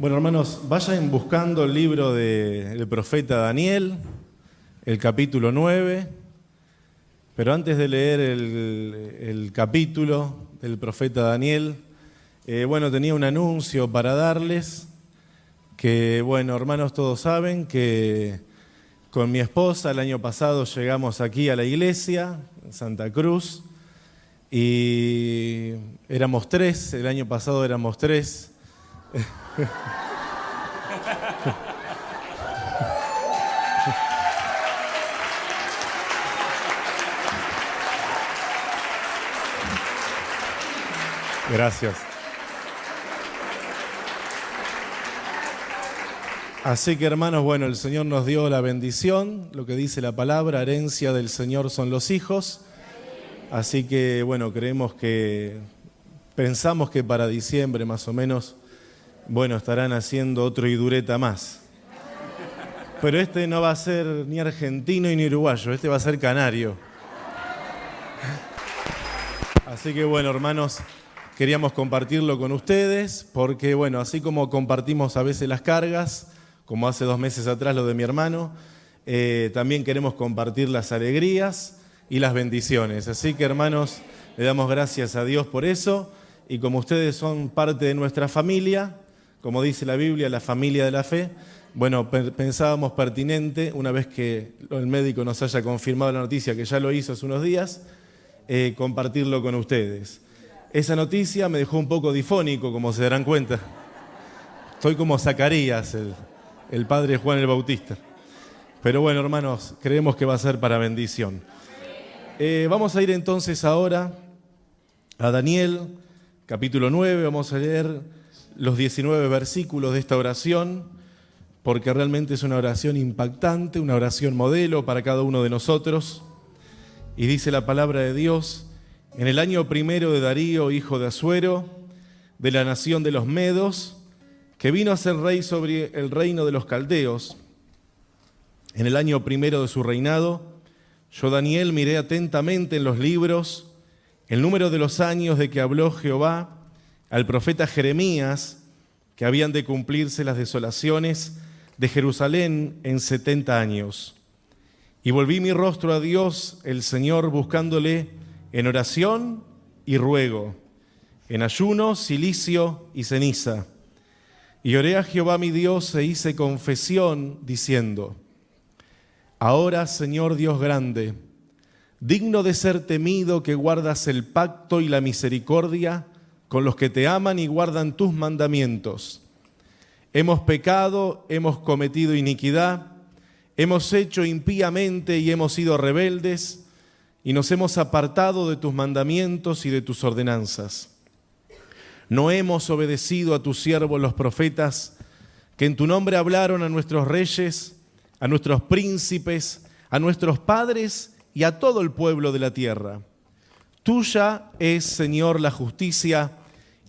Bueno, hermanos, vayan buscando el libro del profeta Daniel, el capítulo 9, pero antes de leer el capítulo del profeta Daniel, tenía un anuncio para darles, que, hermanos, todos saben que con mi esposa el año pasado llegamos aquí a la iglesia, en Santa Cruz, y éramos 3, el año pasado éramos 3. Gracias. Así que, hermanos, el Señor nos dio la bendición, lo que dice la palabra, herencia del Señor son los hijos. Así que, pensamos que para diciembre más o menos, estarán haciendo otro Idureta más. Pero este no va a ser ni argentino ni uruguayo, este va a ser canario. Así que, hermanos, queríamos compartirlo con ustedes, porque, así como compartimos a veces las cargas, como hace 2 meses atrás lo de mi hermano, también queremos compartir las alegrías y las bendiciones. Así que, hermanos, le damos gracias a Dios por eso, y como ustedes son parte de nuestra familia, como dice la Biblia, la familia de la fe, pensábamos pertinente, una vez que el médico nos haya confirmado la noticia, que ya lo hizo hace unos días, compartirlo con ustedes. Esa noticia me dejó un poco difónico, como se darán cuenta. Estoy como Zacarías, el padre Juan el Bautista. Pero hermanos, creemos que va a ser para bendición. Vamos a ir entonces ahora a Daniel, capítulo 9. Vamos a leer los 19 versículos de esta oración, porque realmente es una oración impactante, una oración modelo para cada uno de nosotros. Y dice la palabra de Dios: en el año 1 de Darío, hijo de Asuero, de la nación de los Medos, que vino a ser rey sobre el reino de los caldeos, en el año 1 de su reinado, yo, Daniel, miré atentamente en los libros el número de los años de que habló Jehová al profeta Jeremías, que habían de cumplirse las desolaciones de Jerusalén en 70 años. Y volví mi rostro a Dios, el Señor, buscándole en oración y ruego, en ayuno, cilicio y ceniza. Y oré a Jehová mi Dios e hice confesión, diciendo: ahora, Señor Dios grande, digno de ser temido, que guardas el pacto y la misericordia con los que te aman y guardan tus mandamientos. Hemos pecado, hemos cometido iniquidad, hemos hecho impíamente y hemos sido rebeldes, y nos hemos apartado de tus mandamientos y de tus ordenanzas. No hemos obedecido a tus siervos los profetas, que en tu nombre hablaron a nuestros reyes, a nuestros príncipes, a nuestros padres y a todo el pueblo de la tierra. Tuya es, Señor, la justicia,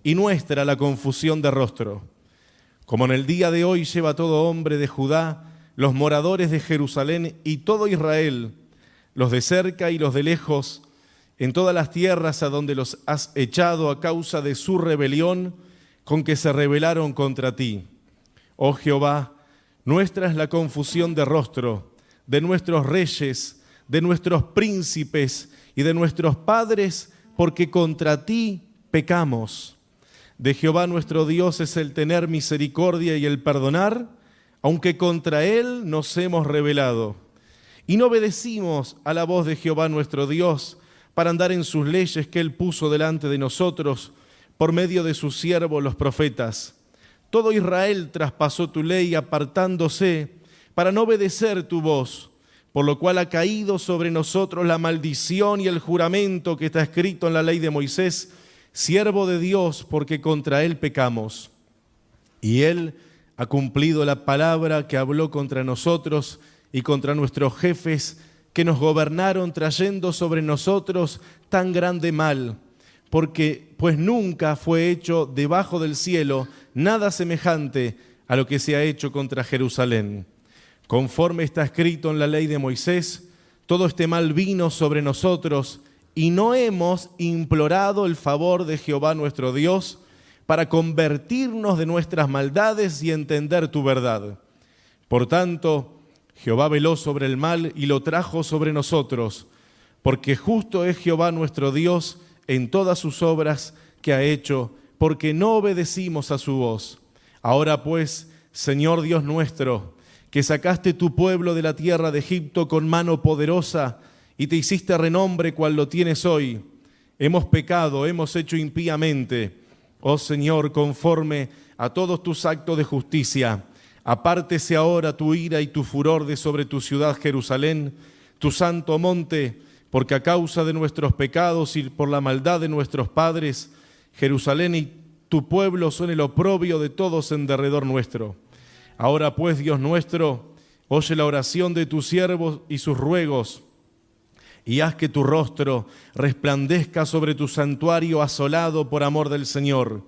y nuestra la confusión de rostro. Como en el día de hoy lleva todo hombre de Judá, los moradores de Jerusalén y todo Israel, los de cerca y los de lejos, en todas las tierras a donde los has echado a causa de su rebelión, con que se rebelaron contra ti. Oh Jehová, nuestra es la confusión de rostro, de nuestros reyes, de nuestros príncipes y de nuestros padres, porque contra ti pecamos. De Jehová nuestro Dios es el tener misericordia y el perdonar, aunque contra Él nos hemos rebelado. Y no obedecimos a la voz de Jehová nuestro Dios para andar en sus leyes que Él puso delante de nosotros por medio de sus siervos los profetas. Todo Israel traspasó tu ley apartándose para no obedecer tu voz, por lo cual ha caído sobre nosotros la maldición y el juramento que está escrito en la ley de Moisés, siervo de Dios, porque contra Él pecamos. Y Él ha cumplido la palabra que habló contra nosotros y contra nuestros jefes que nos gobernaron, trayendo sobre nosotros tan grande mal, pues nunca fue hecho debajo del cielo nada semejante a lo que se ha hecho contra Jerusalén. Conforme está escrito en la ley de Moisés, todo este mal vino sobre nosotros y no hemos implorado el favor de Jehová nuestro Dios para convertirnos de nuestras maldades y entender tu verdad. Por tanto, Jehová veló sobre el mal y lo trajo sobre nosotros, porque justo es Jehová nuestro Dios en todas sus obras que ha hecho, porque no obedecimos a su voz. Ahora pues, Señor Dios nuestro, que sacaste tu pueblo de la tierra de Egipto con mano poderosa y te hiciste renombre cual lo tienes hoy, hemos pecado, hemos hecho impíamente. Oh Señor, conforme a todos tus actos de justicia, apártese ahora tu ira y tu furor de sobre tu ciudad Jerusalén, tu santo monte, porque a causa de nuestros pecados y por la maldad de nuestros padres, Jerusalén y tu pueblo son el oprobio de todos en derredor nuestro. Ahora pues, Dios nuestro, oye la oración de tus siervos y sus ruegos, y haz que tu rostro resplandezca sobre tu santuario asolado por amor del Señor.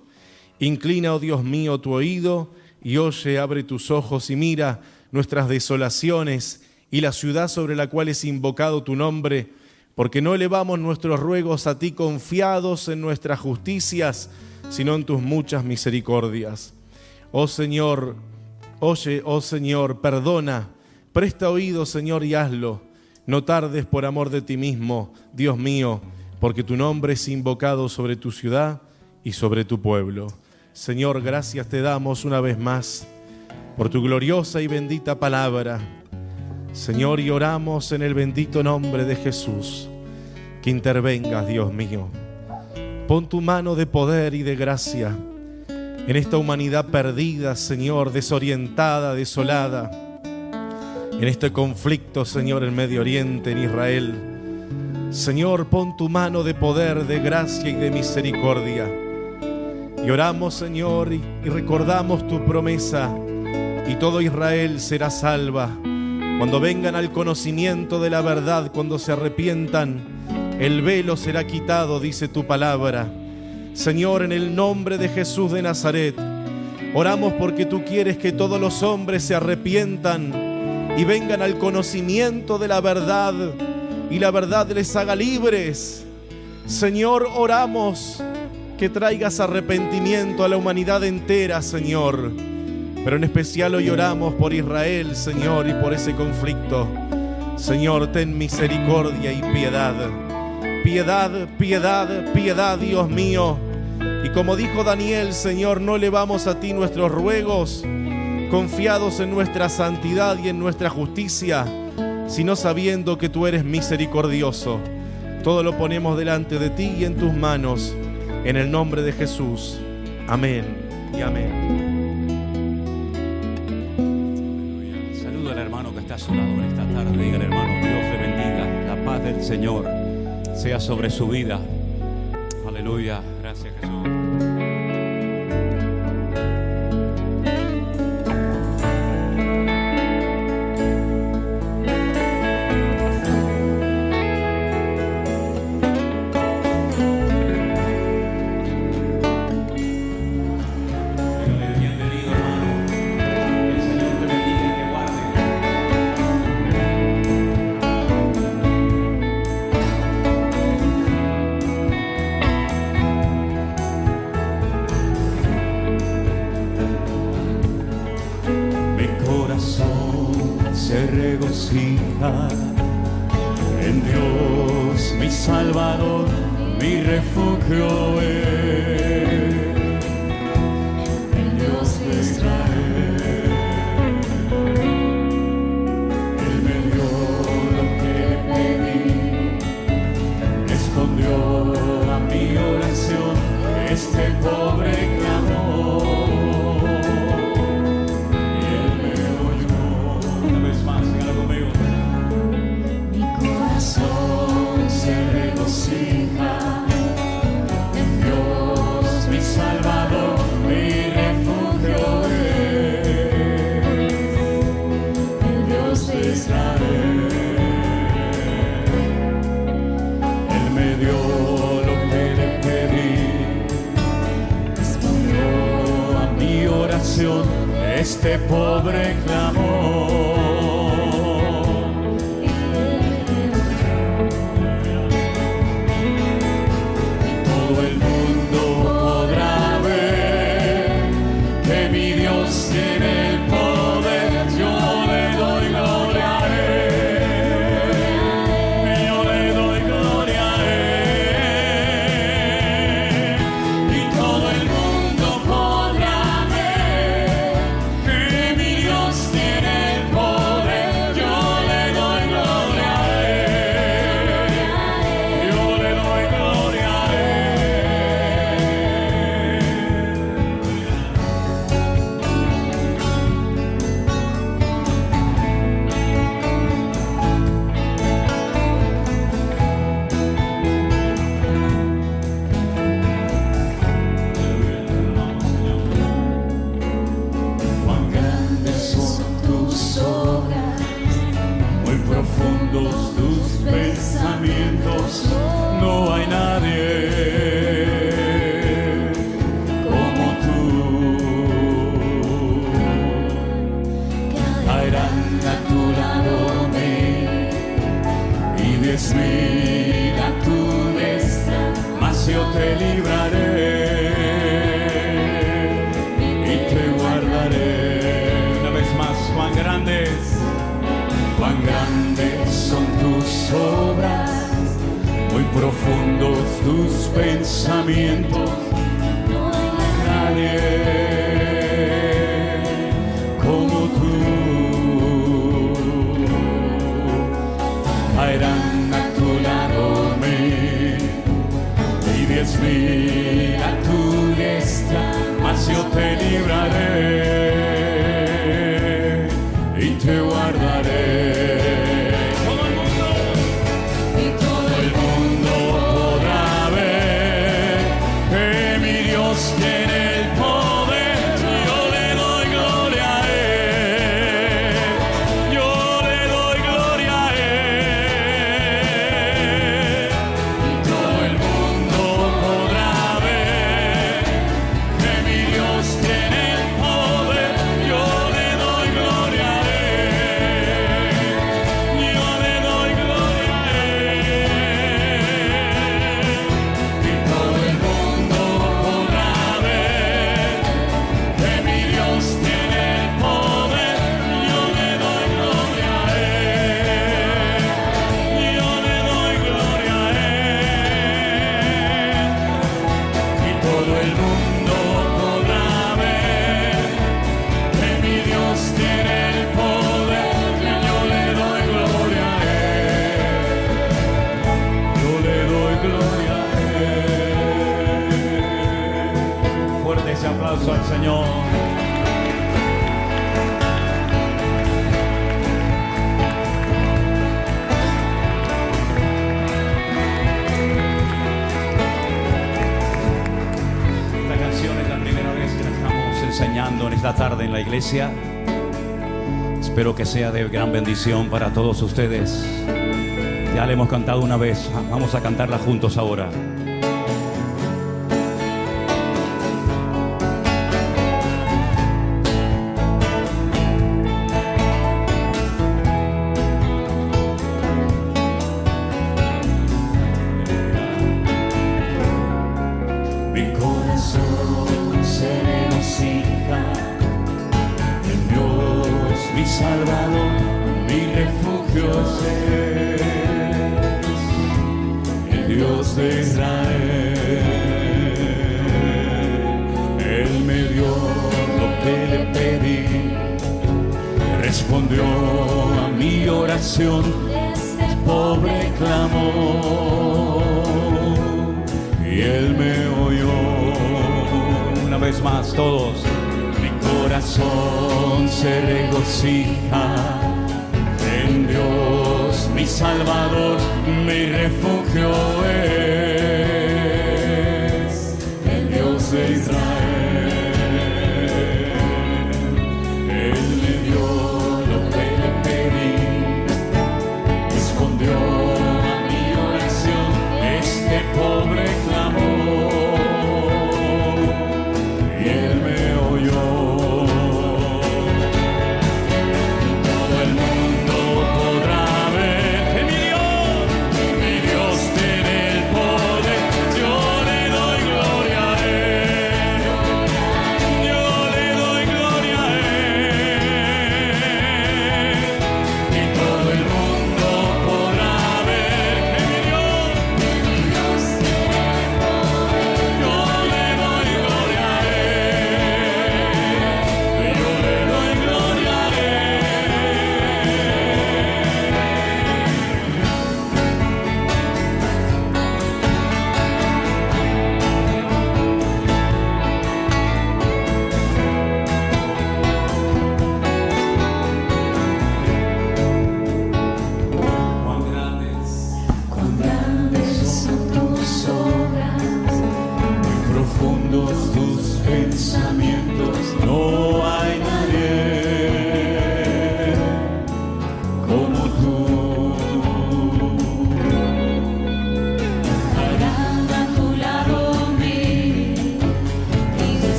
Inclina, oh Dios mío, tu oído, y oye, abre tus ojos y mira nuestras desolaciones y la ciudad sobre la cual es invocado tu nombre, porque no elevamos nuestros ruegos a ti confiados en nuestras justicias, sino en tus muchas misericordias. Oh Señor, oye, oh Señor, perdona, presta oído, Señor, y hazlo. No tardes por amor de ti mismo, Dios mío, porque tu nombre es invocado sobre tu ciudad y sobre tu pueblo. Señor, gracias te damos una vez más por tu gloriosa y bendita palabra. Señor, y oramos en el bendito nombre de Jesús, que intervengas, Dios mío. Pon tu mano de poder y de gracia en esta humanidad perdida, Señor, desorientada, desolada, en este conflicto, Señor, en Medio Oriente, en Israel. Señor, pon tu mano de poder, de gracia y de misericordia. Y oramos, Señor, y recordamos tu promesa, y todo Israel será salva. Cuando vengan al conocimiento de la verdad, cuando se arrepientan, el velo será quitado, dice tu palabra. Señor, en el nombre de Jesús de Nazaret, oramos porque tú quieres que todos los hombres se arrepientan y vengan al conocimiento de la verdad, y la verdad les haga libres. Señor, oramos que traigas arrepentimiento a la humanidad entera, Señor. Pero en especial hoy oramos por Israel, Señor, y por ese conflicto. Señor, ten misericordia y piedad. Piedad, piedad, piedad, Dios mío. Y como dijo Daniel, Señor, no elevamos a ti nuestros ruegos, confiados en nuestra santidad y en nuestra justicia, sino sabiendo que tú eres misericordioso. Todo lo ponemos delante de ti y en tus manos, en el nombre de Jesús. Amén y amén. Saludo al hermano que está a su lado en esta tarde. Diga al hermano, Dios le bendiga. La paz del Señor sea sobre su vida. Aleluya. Gracias, Jesús. Se regocija en Dios, mi Salvador, mi refugio es, el Dios de Israel. Él me dio lo que pedí, respondió a mi oración, este pobre clamor. Se regocija en Dios, mi Salvador, mi refugio es, el Dios de Israel. Él me dio lo que le pedí, respondió a mi oración, este pobre clamor. Todo el mundo podrá ver profundos tus pensamientos, no hay nadie como tú. Caerán a tu lado y 10,000 a tu destra, mas yo te libraré y te guardaré. Una vez más, cuán grandes son tus obras, muy profundos tus pensamientos, no hay nadie como tú. Caerán a tu lado 1,000 y 10,000 a tu destra, mas yo te libraré y te guardaré. Aplauso al Señor. Esta canción es la primera vez que la estamos enseñando en esta tarde en la iglesia. Espero que sea de gran bendición para todos ustedes. Ya la hemos cantado una vez, vamos a cantarla juntos ahora. Pobre clamor y él me oyó. Una vez más todos. Mi corazón se regocija en Dios, mi Salvador, mi refugio es el Dios de Israel.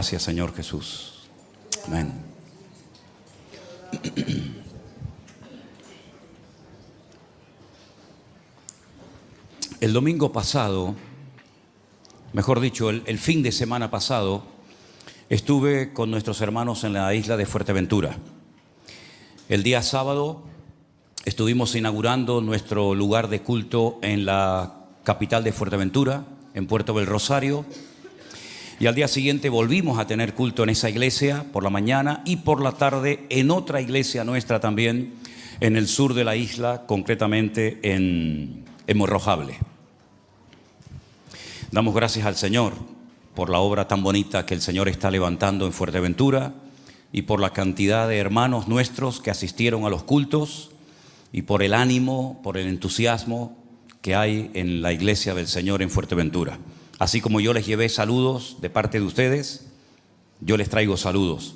Gracias, Señor Jesús. Amén. El domingo pasado, mejor dicho, el fin de semana pasado, estuve con nuestros hermanos en la isla de Fuerteventura. El día sábado estuvimos inaugurando nuestro lugar de culto en la capital de Fuerteventura, en Puerto del Rosario. Y al día siguiente volvimos a tener culto en esa iglesia por la mañana y por la tarde en otra iglesia nuestra también, en el sur de la isla, concretamente en Morrojable. Damos gracias al Señor por la obra tan bonita que el Señor está levantando en Fuerteventura y por la cantidad de hermanos nuestros que asistieron a los cultos y por el ánimo, por el entusiasmo que hay en la iglesia del Señor en Fuerteventura. Así como yo les llevé saludos de parte de ustedes, yo les traigo saludos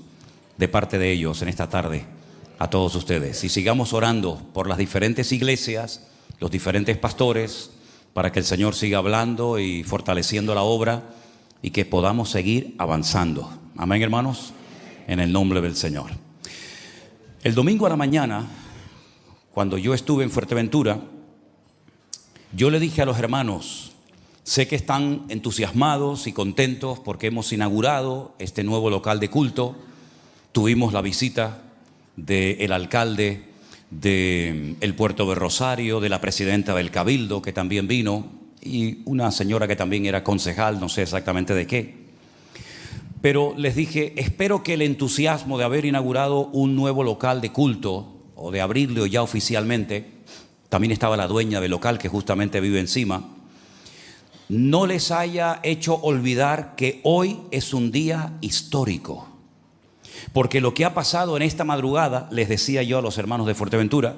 de parte de ellos en esta tarde a todos ustedes. Y sigamos orando por las diferentes iglesias, los diferentes pastores, para que el Señor siga hablando y fortaleciendo la obra y que podamos seguir avanzando. Amén, hermanos, en el nombre del Señor. El domingo a la mañana, cuando yo estuve en Fuerteventura, yo le dije a los hermanos, sé que están entusiasmados y contentos porque hemos inaugurado este nuevo local de culto. Tuvimos la visita del alcalde del Puerto de Rosario, de la presidenta del Cabildo, que también vino, y una señora que también era concejal, no sé exactamente de qué. Pero les dije, espero que el entusiasmo de haber inaugurado un nuevo local de culto, o de abrirlo ya oficialmente, también estaba la dueña del local que justamente vive encima, no les haya hecho olvidar que hoy es un día histórico. Porque lo que ha pasado en esta madrugada, les decía yo a los hermanos de Fuerteventura,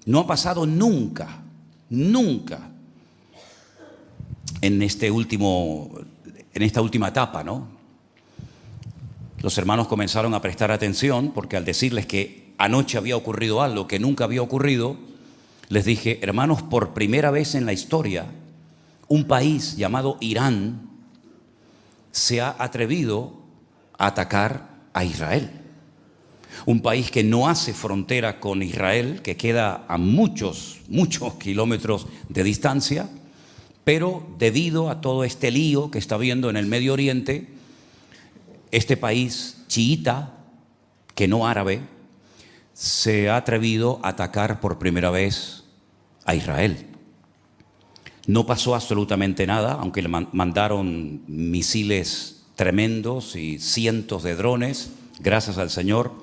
no ha pasado nunca, nunca en esta última etapa, ¿no? Los hermanos comenzaron a prestar atención porque al decirles que anoche había ocurrido algo que nunca había ocurrido, les dije, hermanos, por primera vez en la historia, un país llamado Irán se ha atrevido a atacar a Israel. Un país que no hace frontera con Israel, que queda a muchos kilómetros de distancia, pero debido a todo este lío que está habiendo en el Medio Oriente, este país chiita, que no árabe, se ha atrevido a atacar por primera vez a Israel. No pasó absolutamente nada, aunque le mandaron misiles tremendos y cientos de drones, gracias al Señor,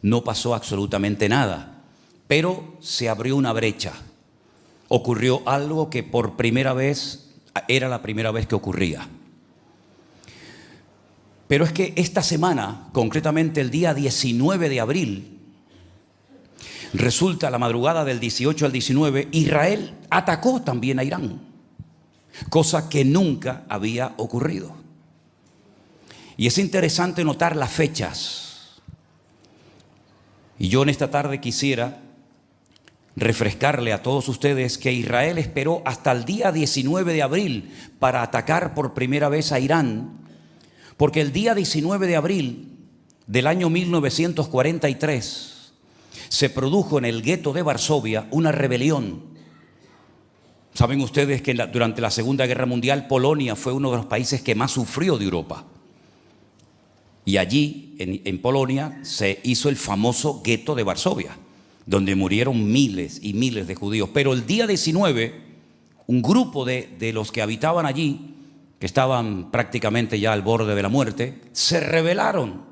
no pasó absolutamente nada. Pero se abrió una brecha. Ocurrió algo que por primera vez, era la primera vez que ocurría. Pero es que esta semana, concretamente el día 19 de abril, resulta la madrugada del 18 al 19, Israel atacó también a Irán, cosa que nunca había ocurrido. Y es interesante notar las fechas. Y yo en esta tarde quisiera refrescarle a todos ustedes que Israel esperó hasta el día 19 de abril para atacar por primera vez a Irán, porque el día 19 de abril del año 1943 se produjo en el gueto de Varsovia una rebelión. Saben ustedes que durante la Segunda Guerra Mundial Polonia fue uno de los países que más sufrió de Europa. Y allí, en Polonia, se hizo el famoso gueto de Varsovia, donde murieron miles y miles de judíos. Pero el día 19, un grupo de los que habitaban allí, que estaban prácticamente ya al borde de la muerte, se rebelaron.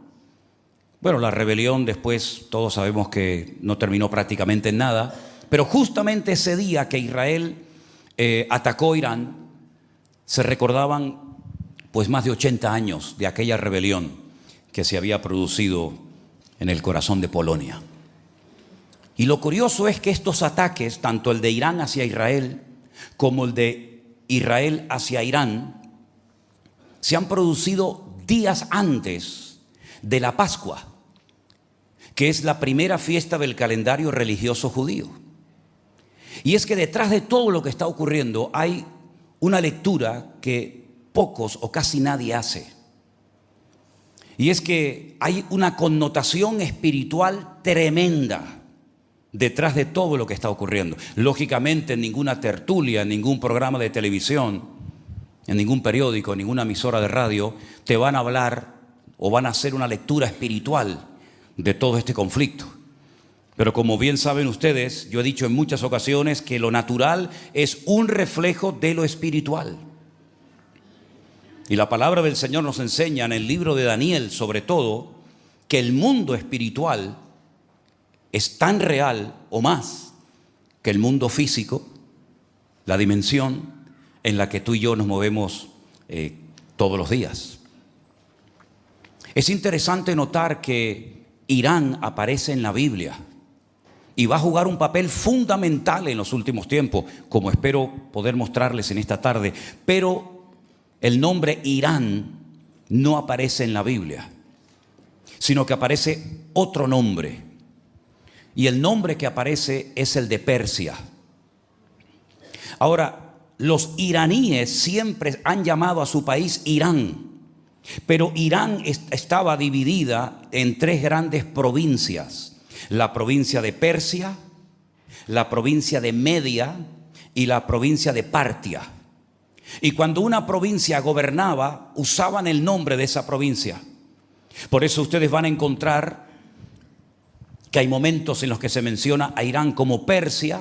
Bueno, la rebelión después todos sabemos que no terminó prácticamente en nada, pero justamente ese día que Israel atacó Irán, se recordaban pues más de 80 años de aquella rebelión que se había producido en el corazón de Polonia. Y lo curioso es que estos ataques, tanto el de Irán hacia Israel como el de Israel hacia Irán, se han producido días antes de la Pascua, que es la primera fiesta del calendario religioso judío. Y es que detrás de todo lo que está ocurriendo hay una lectura que pocos o casi nadie hace. Y es que hay una connotación espiritual tremenda detrás de todo lo que está ocurriendo. Lógicamente, en ninguna tertulia, en ningún programa de televisión, en ningún periódico, en ninguna emisora de radio, te van a hablar o van a hacer una lectura espiritual de todo este conflicto. Pero como bien saben ustedes, yo he dicho en muchas ocasiones que lo natural es un reflejo de lo espiritual. Y la palabra del Señor nos enseña en el libro de Daniel, sobre todo, que el mundo espiritual es tan real o más que el mundo físico, la dimensión en la que tú y yo nos movemos todos los días. Es interesante notar que Irán aparece en la Biblia y va a jugar un papel fundamental en los últimos tiempos, como espero poder mostrarles en esta tarde. Pero el nombre Irán no aparece en la Biblia, sino que aparece otro nombre. Y el nombre que aparece es el de Persia. Ahora, los iraníes siempre han llamado a su país Irán, pero Irán estaba dividida en 3 grandes provincias: la provincia de Persia, la provincia de Media y la provincia de Partia. Y cuando una provincia gobernaba, usaban el nombre de esa provincia. Por eso ustedes van a encontrar que hay momentos en los que se menciona a Irán como Persia,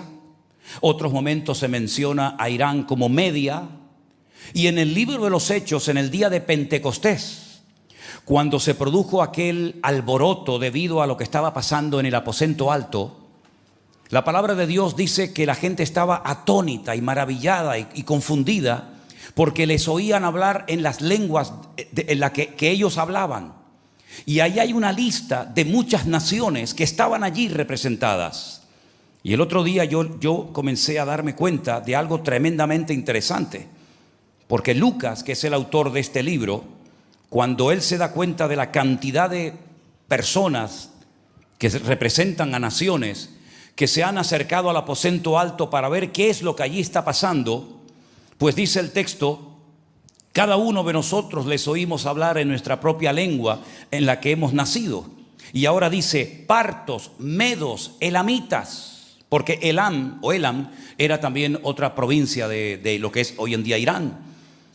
otros momentos se menciona a Irán como Media. Y en el libro de los Hechos, en el día de Pentecostés, cuando se produjo aquel alboroto debido a lo que estaba pasando en el aposento alto, la palabra de Dios dice que la gente estaba atónita y maravillada y confundida, porque les oían hablar en las lenguas en las que ellos hablaban. Y ahí hay una lista de muchas naciones que estaban allí representadas. Y el otro día yo comencé a darme cuenta de algo tremendamente interesante, porque Lucas, que es el autor de este libro, cuando él se da cuenta de la cantidad de personas que representan a naciones que se han acercado al aposento alto para ver qué es lo que allí está pasando, pues dice el texto: cada uno de nosotros les oímos hablar en nuestra propia lengua en la que hemos nacido. Y ahora dice partos, medos, elamitas, porque Elam era también otra provincia de lo que es hoy en día Irán.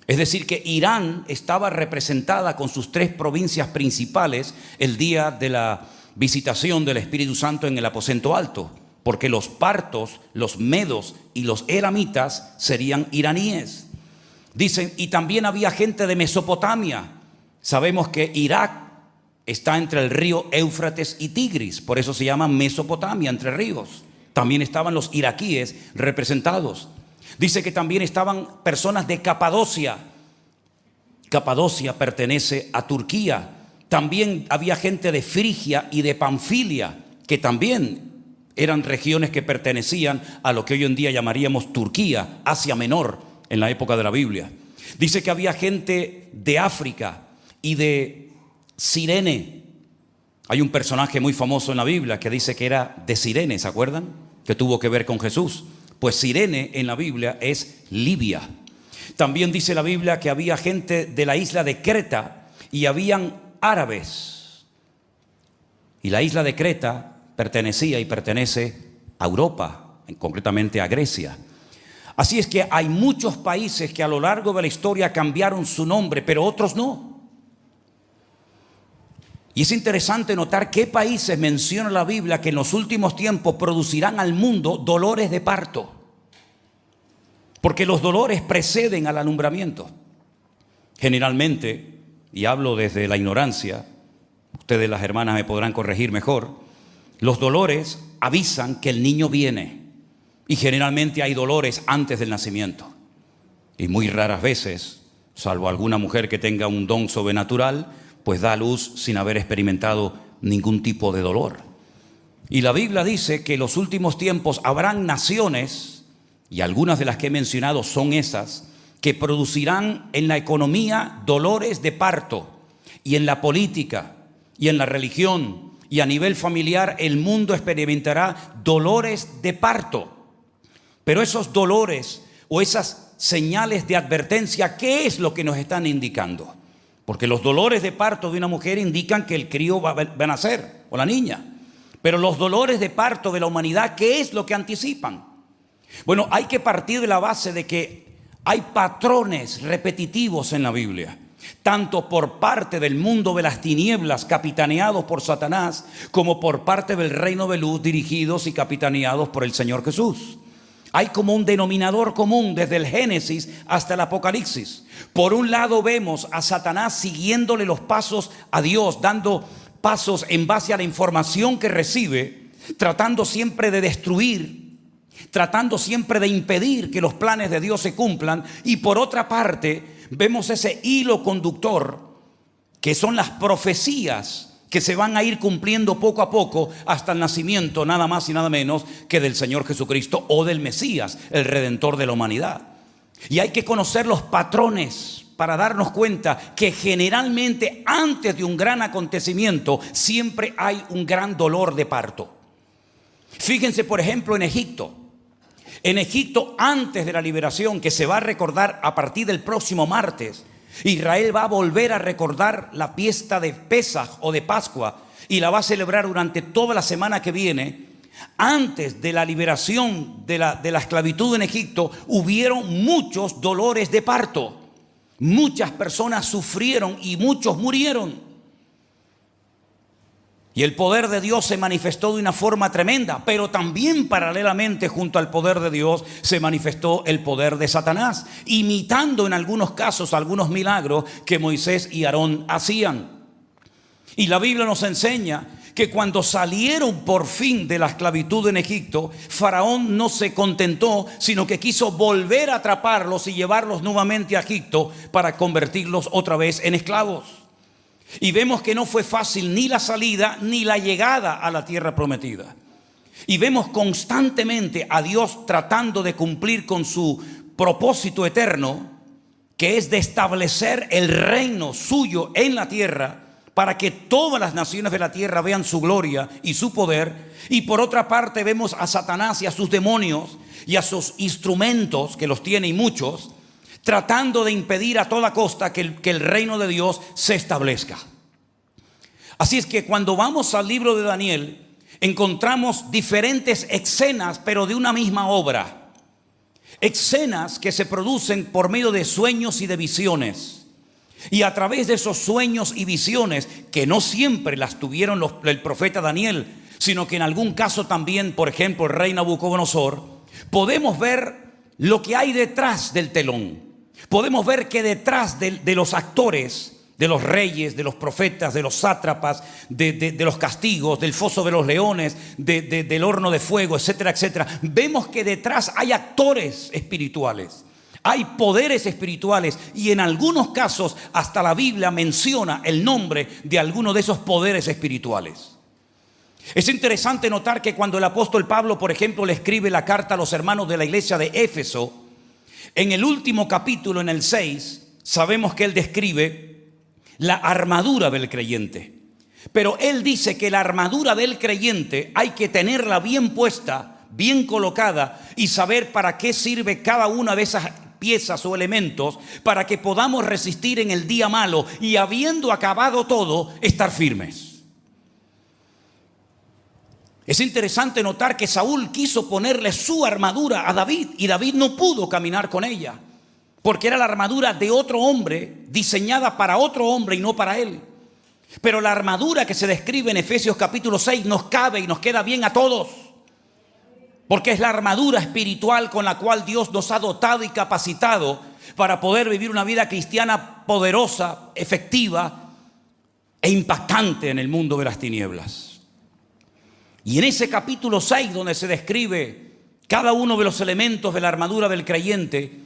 Es decir, que Irán estaba representada con sus 3 provincias principales el día de la visitación del Espíritu Santo en el aposento alto, porque los partos, los medos y los elamitas serían iraníes. Dicen, y también había gente de Mesopotamia. Sabemos que Irak está entre el río Éufrates y Tigris, por eso se llama Mesopotamia, entre ríos. También estaban los iraquíes representados. Dice que también estaban personas de Capadocia. Capadocia pertenece a Turquía. También había gente de Frigia y de Panfilia, que también eran regiones que pertenecían a lo que hoy en día llamaríamos Turquía, Asia Menor, en la época de la Biblia. Dice que había gente de África y de Cirene. Hay un personaje muy famoso en la Biblia que dice que era de Cirene, ¿se acuerdan? Que tuvo que ver con Jesús. Pues Cirene en la Biblia es Libia. También dice la Biblia que había gente de la isla de Creta y habían árabes. Y la isla de Creta pertenecía y pertenece a Europa, concretamente a Grecia. Así es que hay muchos países que a lo largo de la historia cambiaron su nombre, pero otros no. Y es interesante notar qué países menciona la Biblia que en los últimos tiempos producirán al mundo dolores de parto. Porque los dolores preceden al alumbramiento. Generalmente, y hablo desde la ignorancia, ustedes las hermanas me podrán corregir mejor, los dolores avisan que el niño viene. Y generalmente hay dolores antes del nacimiento. Y muy raras veces, salvo alguna mujer que tenga un don sobrenatural, pues da a luz sin haber experimentado ningún tipo de dolor. Y la Biblia dice que en los últimos tiempos habrán naciones, y algunas de las que he mencionado son esas, que producirán en la economía dolores de parto, y en la política, y en la religión, y a nivel familiar el mundo experimentará dolores de parto. Pero esos dolores o esas señales de advertencia, ¿qué es lo que nos están indicando? Porque los dolores de parto de una mujer indican que el crío va a nacer, o la niña. Pero los dolores de parto de la humanidad, ¿qué es lo que anticipan? Bueno, hay que partir de la base de que hay patrones repetitivos en la Biblia, tanto por parte del mundo de las tinieblas capitaneados por Satanás, como por parte del reino de luz dirigidos y capitaneados por el Señor Jesús. Hay como un denominador común desde el Génesis hasta el Apocalipsis. Por un lado vemos a Satanás siguiéndole los pasos a Dios, dando pasos en base a la información que recibe, tratando siempre de destruir, tratando siempre de impedir que los planes de Dios se cumplan. Y por otra parte vemos ese hilo conductor que son las profecías que se van a ir cumpliendo poco a poco hasta el nacimiento, nada más y nada menos que del Señor Jesucristo o del Mesías, el Redentor de la humanidad. Y hay que conocer los patrones para darnos cuenta que generalmente antes de un gran acontecimiento siempre hay un gran dolor de parto. Fíjense, por ejemplo, en Egipto. En Egipto, antes de la liberación, que se va a recordar a partir del próximo martes, Israel va a volver a recordar la fiesta de Pesaj o de Pascua y la va a celebrar durante toda la semana que viene. Antes de la liberación de la esclavitud en Egipto, hubieron muchos dolores de parto. Muchas personas sufrieron y muchos murieron. Y el poder de Dios se manifestó de una forma tremenda, pero también paralelamente junto al poder de Dios se manifestó el poder de Satanás, imitando en algunos casos algunos milagros que Moisés y Aarón hacían. Y la Biblia nos enseña que cuando salieron por fin de la esclavitud en Egipto, Faraón no se contentó, sino que quiso volver a atraparlos y llevarlos nuevamente a Egipto para convertirlos otra vez en esclavos. Y vemos que no fue fácil ni la salida ni la llegada a la tierra prometida. Y vemos constantemente a Dios tratando de cumplir con su propósito eterno, que es de establecer el reino suyo en la tierra, para que todas las naciones de la tierra vean su gloria y su poder. Y por otra parte vemos a Satanás y a sus demonios y a sus instrumentos, que los tiene y muchos, tratando de impedir a toda costa que el reino de Dios se establezca. Así es que cuando vamos al libro de Daniel, encontramos diferentes escenas, pero de una misma obra. Escenas que se producen por medio de sueños y de visiones. Y a través de esos sueños y visiones, que no siempre las tuvieron el profeta Daniel, sino que en algún caso también, por ejemplo, el rey Nabucodonosor, podemos ver lo que hay detrás del telón. Podemos ver que detrás de los actores, de los reyes, de los profetas, de los sátrapas, de los castigos, del foso de los leones, del horno de fuego, etcétera, etcétera, vemos que detrás hay actores espirituales, hay poderes espirituales, y en algunos casos hasta la Biblia menciona el nombre de alguno de esos poderes espirituales. Es interesante notar que cuando el apóstol Pablo, por ejemplo, le escribe la carta a los hermanos de la iglesia de Éfeso, en el último capítulo, en el 6, sabemos que él describe la armadura del creyente. Pero él dice que la armadura del creyente hay que tenerla bien puesta, bien colocada, y saber para qué sirve cada una de esas piezas o elementos, para que podamos resistir en el día malo y, habiendo acabado todo, estar firmes. Es interesante notar que Saúl quiso ponerle su armadura a David y David no pudo caminar con ella, porque era la armadura de otro hombre, diseñada para otro hombre y no para él. Pero la armadura que se describe en Efesios capítulo 6 nos cabe y nos queda bien a todos, porque es la armadura espiritual con la cual Dios nos ha dotado y capacitado para poder vivir una vida cristiana poderosa, efectiva e impactante en el mundo de las tinieblas. Y en ese capítulo 6, donde se describe cada uno de los elementos de la armadura del creyente,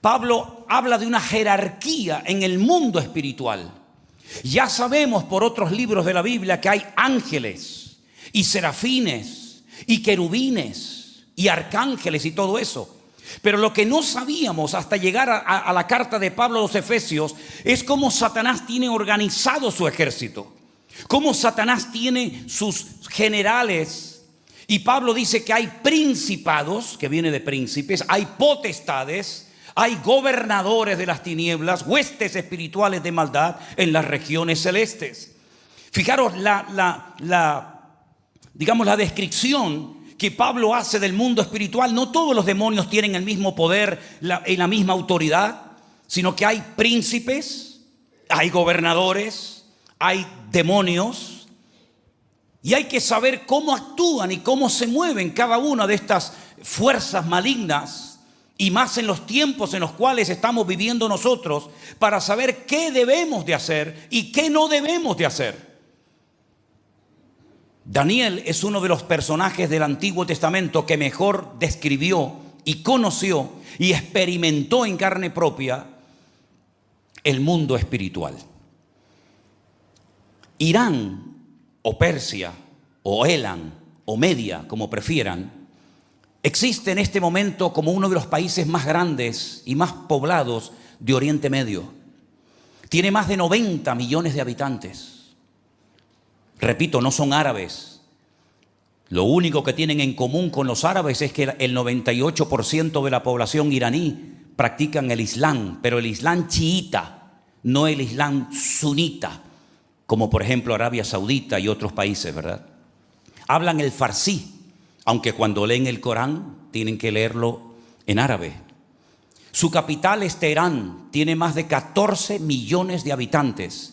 Pablo habla de una jerarquía en el mundo espiritual. Ya sabemos por otros libros de la Biblia que hay ángeles y serafines y querubines y arcángeles y todo eso. Pero lo que no sabíamos hasta llegar a la carta de Pablo a los Efesios es cómo Satanás tiene organizado su ejército. Cómo Satanás tiene sus generales. Y Pablo dice que hay principados, que viene de príncipes, hay potestades, Hay gobernadores de las tinieblas, huestes espirituales de maldad en las regiones celestes. Fijaros digamos la descripción que Pablo hace del mundo espiritual. No todos los demonios tienen el mismo poder y la misma autoridad, sino que hay príncipes, hay gobernadores, hay demonios, y hay que saber cómo actúan y cómo se mueven cada una de estas fuerzas malignas, y más en los tiempos en los cuales estamos viviendo nosotros, para saber qué debemos de hacer y qué no debemos de hacer. Daniel es uno de los personajes del Antiguo Testamento que mejor describió y conoció y experimentó en carne propia el mundo espiritual. Irán o Persia o Elam o Media, como prefieran, existe en este momento como uno de los países más grandes y más poblados de Oriente Medio. Tiene más de 90 millones de habitantes. Repito, no son árabes. Lo único que tienen en común con los árabes es que el 98% de la población iraní practican el Islam, pero el Islam chiita, no el Islam sunita, como por ejemplo Arabia Saudita y otros países, ¿verdad? Hablan el farsí, aunque cuando leen el Corán tienen que leerlo en árabe. Su capital es Teherán, tiene más de 14 millones de habitantes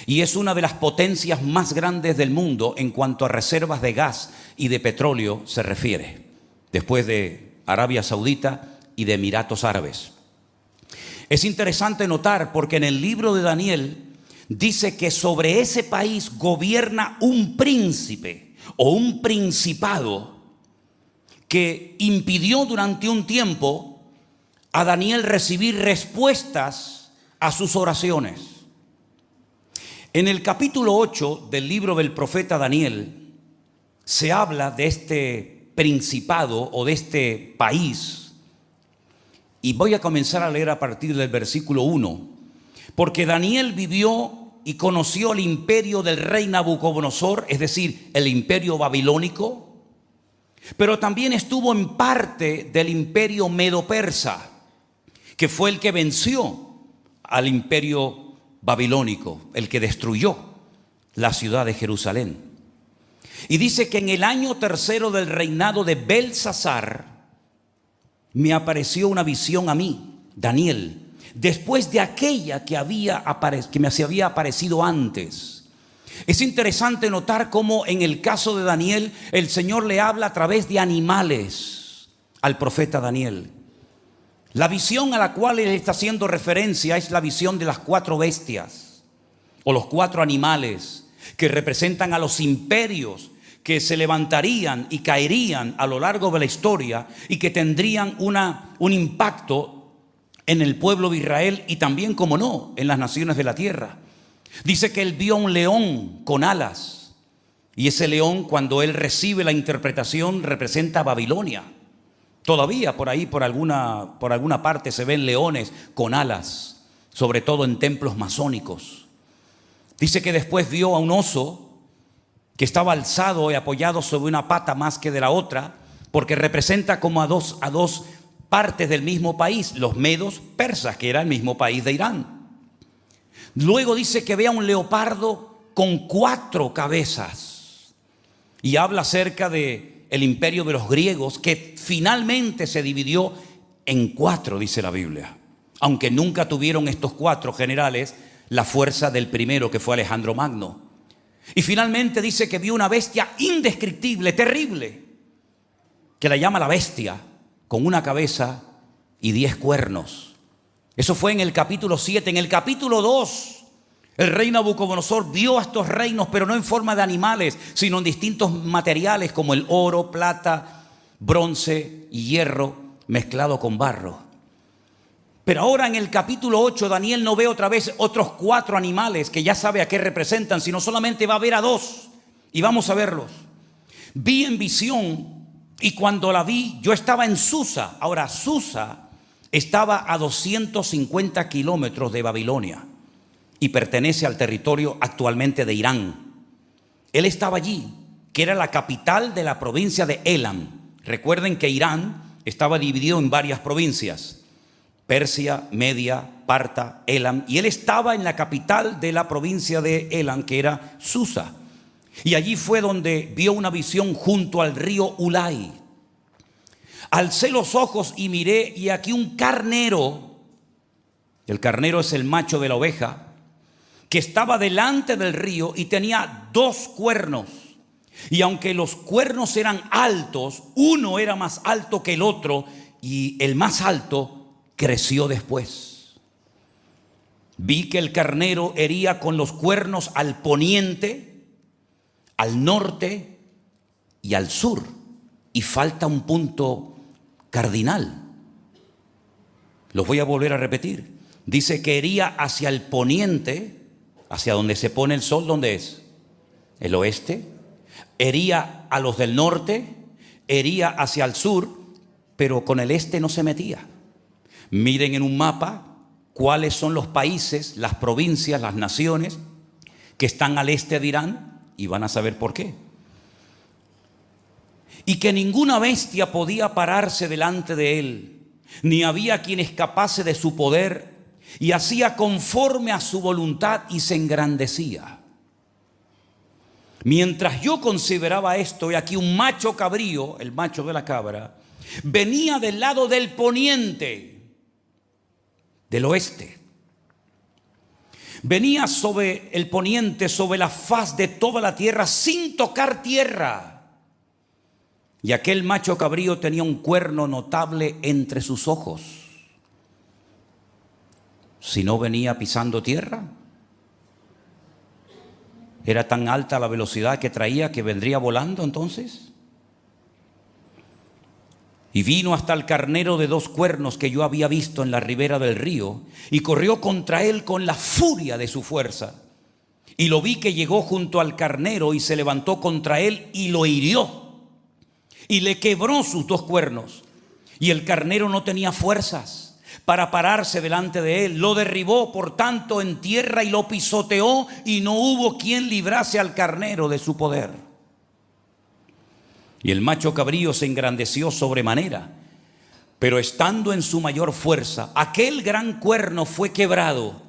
y es una de las potencias más grandes del mundo en cuanto a reservas de gas y de petróleo se refiere, después de Arabia Saudita y de Emiratos Árabes. Es interesante notar porque en el libro de Daniel dice que sobre ese país gobierna un príncipe o un principado que impidió durante un tiempo a Daniel recibir respuestas a sus oraciones. En el capítulo 8 del libro del profeta Daniel se habla de este principado o de este país, y voy a comenzar a leer a partir del versículo 1, porque Daniel vivió y conoció el imperio del rey Nabucodonosor, es decir, el imperio babilónico, pero también estuvo en parte del imperio medo-persa, que fue el que venció al imperio babilónico, el que destruyó la ciudad de Jerusalén. Y dice que en el año tercero del reinado de Belsasar me apareció una visión a mí, Daniel, después de aquella que me se había aparecido antes. Es interesante notar cómo en el caso de Daniel el Señor le habla a través de animales al profeta Daniel. La visión a la cual él está haciendo referencia es la visión de las 4 bestias o los 4 animales que representan a los imperios que se levantarían y caerían a lo largo de la historia y que tendrían un impacto en el pueblo de Israel y también, como no, en las naciones de la tierra. Dice que él vio un león con alas, y ese león, cuando él recibe la interpretación, representa a Babilonia. Todavía por ahí, por alguna parte se ven leones con alas, sobre todo en templos masónicos. Dice que después vio a un oso que estaba alzado y apoyado sobre una pata más que de la otra, porque representa como a dos partes del mismo país, los medos persas, que era el mismo país de Irán. Luego dice que ve a un leopardo con 4 cabezas y habla acerca de el imperio de los griegos, que finalmente se dividió en 4, dice la Biblia, aunque nunca tuvieron estos 4 generales la fuerza del primero, que fue Alejandro Magno. Y finalmente dice que vio una bestia indescriptible, terrible, que la llama la bestia, con una cabeza y 10 cuernos. Eso fue en el capítulo 7. En el capítulo 2, el rey Nabucodonosor vio a estos reinos, pero no en forma de animales, sino en distintos materiales como el oro, plata, bronce y hierro mezclado con barro. Pero ahora en el capítulo 8 Daniel no ve otra vez otros 4 animales que ya sabe a qué representan, sino solamente va a ver a 2 y vamos a verlos. Vi en visión y cuando la vi yo estaba en Susa. Ahora Susa estaba a 250 kilómetros de Babilonia y pertenece al territorio actualmente de Irán. Él estaba allí, que era la capital de la provincia de Elam. Recuerden que Irán estaba dividido en varias provincias. Persia, Media, Parta, Elam, y él estaba en la capital de la provincia de Elam, que era Susa. Y allí fue donde vio una visión junto al río Ulai. Alcé los ojos y miré, y aquí un carnero, el carnero es el macho de la oveja, que estaba delante del río y tenía 2 cuernos. Y aunque los cuernos eran altos, uno era más alto que el otro, y el más alto creció después. Vi que el carnero hería con los cuernos al poniente, al norte y al sur. Y falta un punto cardinal. Los voy a volver a repetir. Dice que hería hacia el poniente, hacia donde se pone el sol. ¿Dónde es? El oeste. Hería a los del norte, hería hacia el sur, pero con el este no se metía. Miren en un mapa cuáles son los países, las provincias, las naciones que están al este de Irán, y van a saber por qué. Y que ninguna bestia podía pararse delante de él, ni había quien escapase de su poder, y hacía conforme a su voluntad y se engrandecía. Mientras yo consideraba esto, y aquí un macho cabrío, el macho de la cabra, venía del lado del poniente, del oeste. Venía sobre el poniente, sobre la faz de toda la tierra, sin tocar tierra. Y aquel macho cabrío tenía un cuerno notable entre sus ojos. Si no venía pisando tierra, era tan alta la velocidad que traía que vendría volando entonces. Y vino hasta el carnero de 2 cuernos que yo había visto en la ribera del río, y corrió contra él con la furia de su fuerza. Y lo vi que llegó junto al carnero y se levantó contra él y lo hirió. Y le quebró sus 2 cuernos. Y el carnero no tenía fuerzas para pararse delante de él. Lo derribó, por tanto, en tierra y lo pisoteó, y no hubo quien librase al carnero de su poder. Y el macho cabrío se engrandeció sobremanera, pero estando en su mayor fuerza, aquel gran cuerno fue quebrado,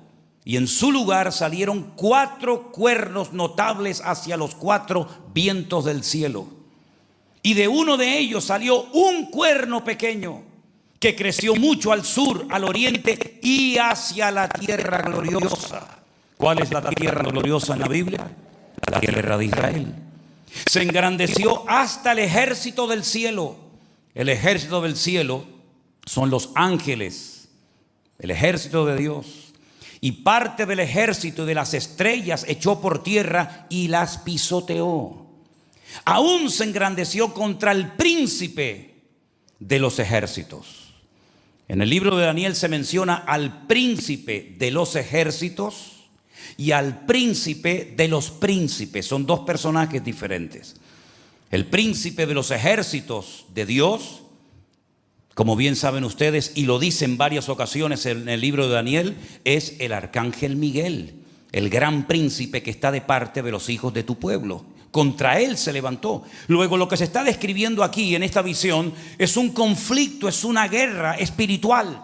y en su lugar salieron 4 cuernos notables hacia los 4 vientos del cielo. Y de uno de ellos salió un cuerno pequeño, que creció mucho al sur, al oriente y hacia la tierra gloriosa. ¿Cuál es la tierra gloriosa en la Biblia? La tierra de Israel. Se engrandeció hasta el ejército del cielo. El ejército del cielo son los ángeles, el ejército de Dios. Y parte del ejército y de las estrellas echó por tierra y las pisoteó. Aún se engrandeció contra el príncipe de los ejércitos. En el libro de Daniel se menciona al príncipe de los ejércitos y al príncipe de los príncipes. Son 2 personajes diferentes. El príncipe de los ejércitos de Dios, como bien saben ustedes, y lo dice en varias ocasiones en el libro de Daniel, es el arcángel Miguel, el gran príncipe que está de parte de los hijos de tu pueblo. Contra él se levantó. Luego, lo que se está describiendo aquí en esta visión es un conflicto, es una guerra espiritual.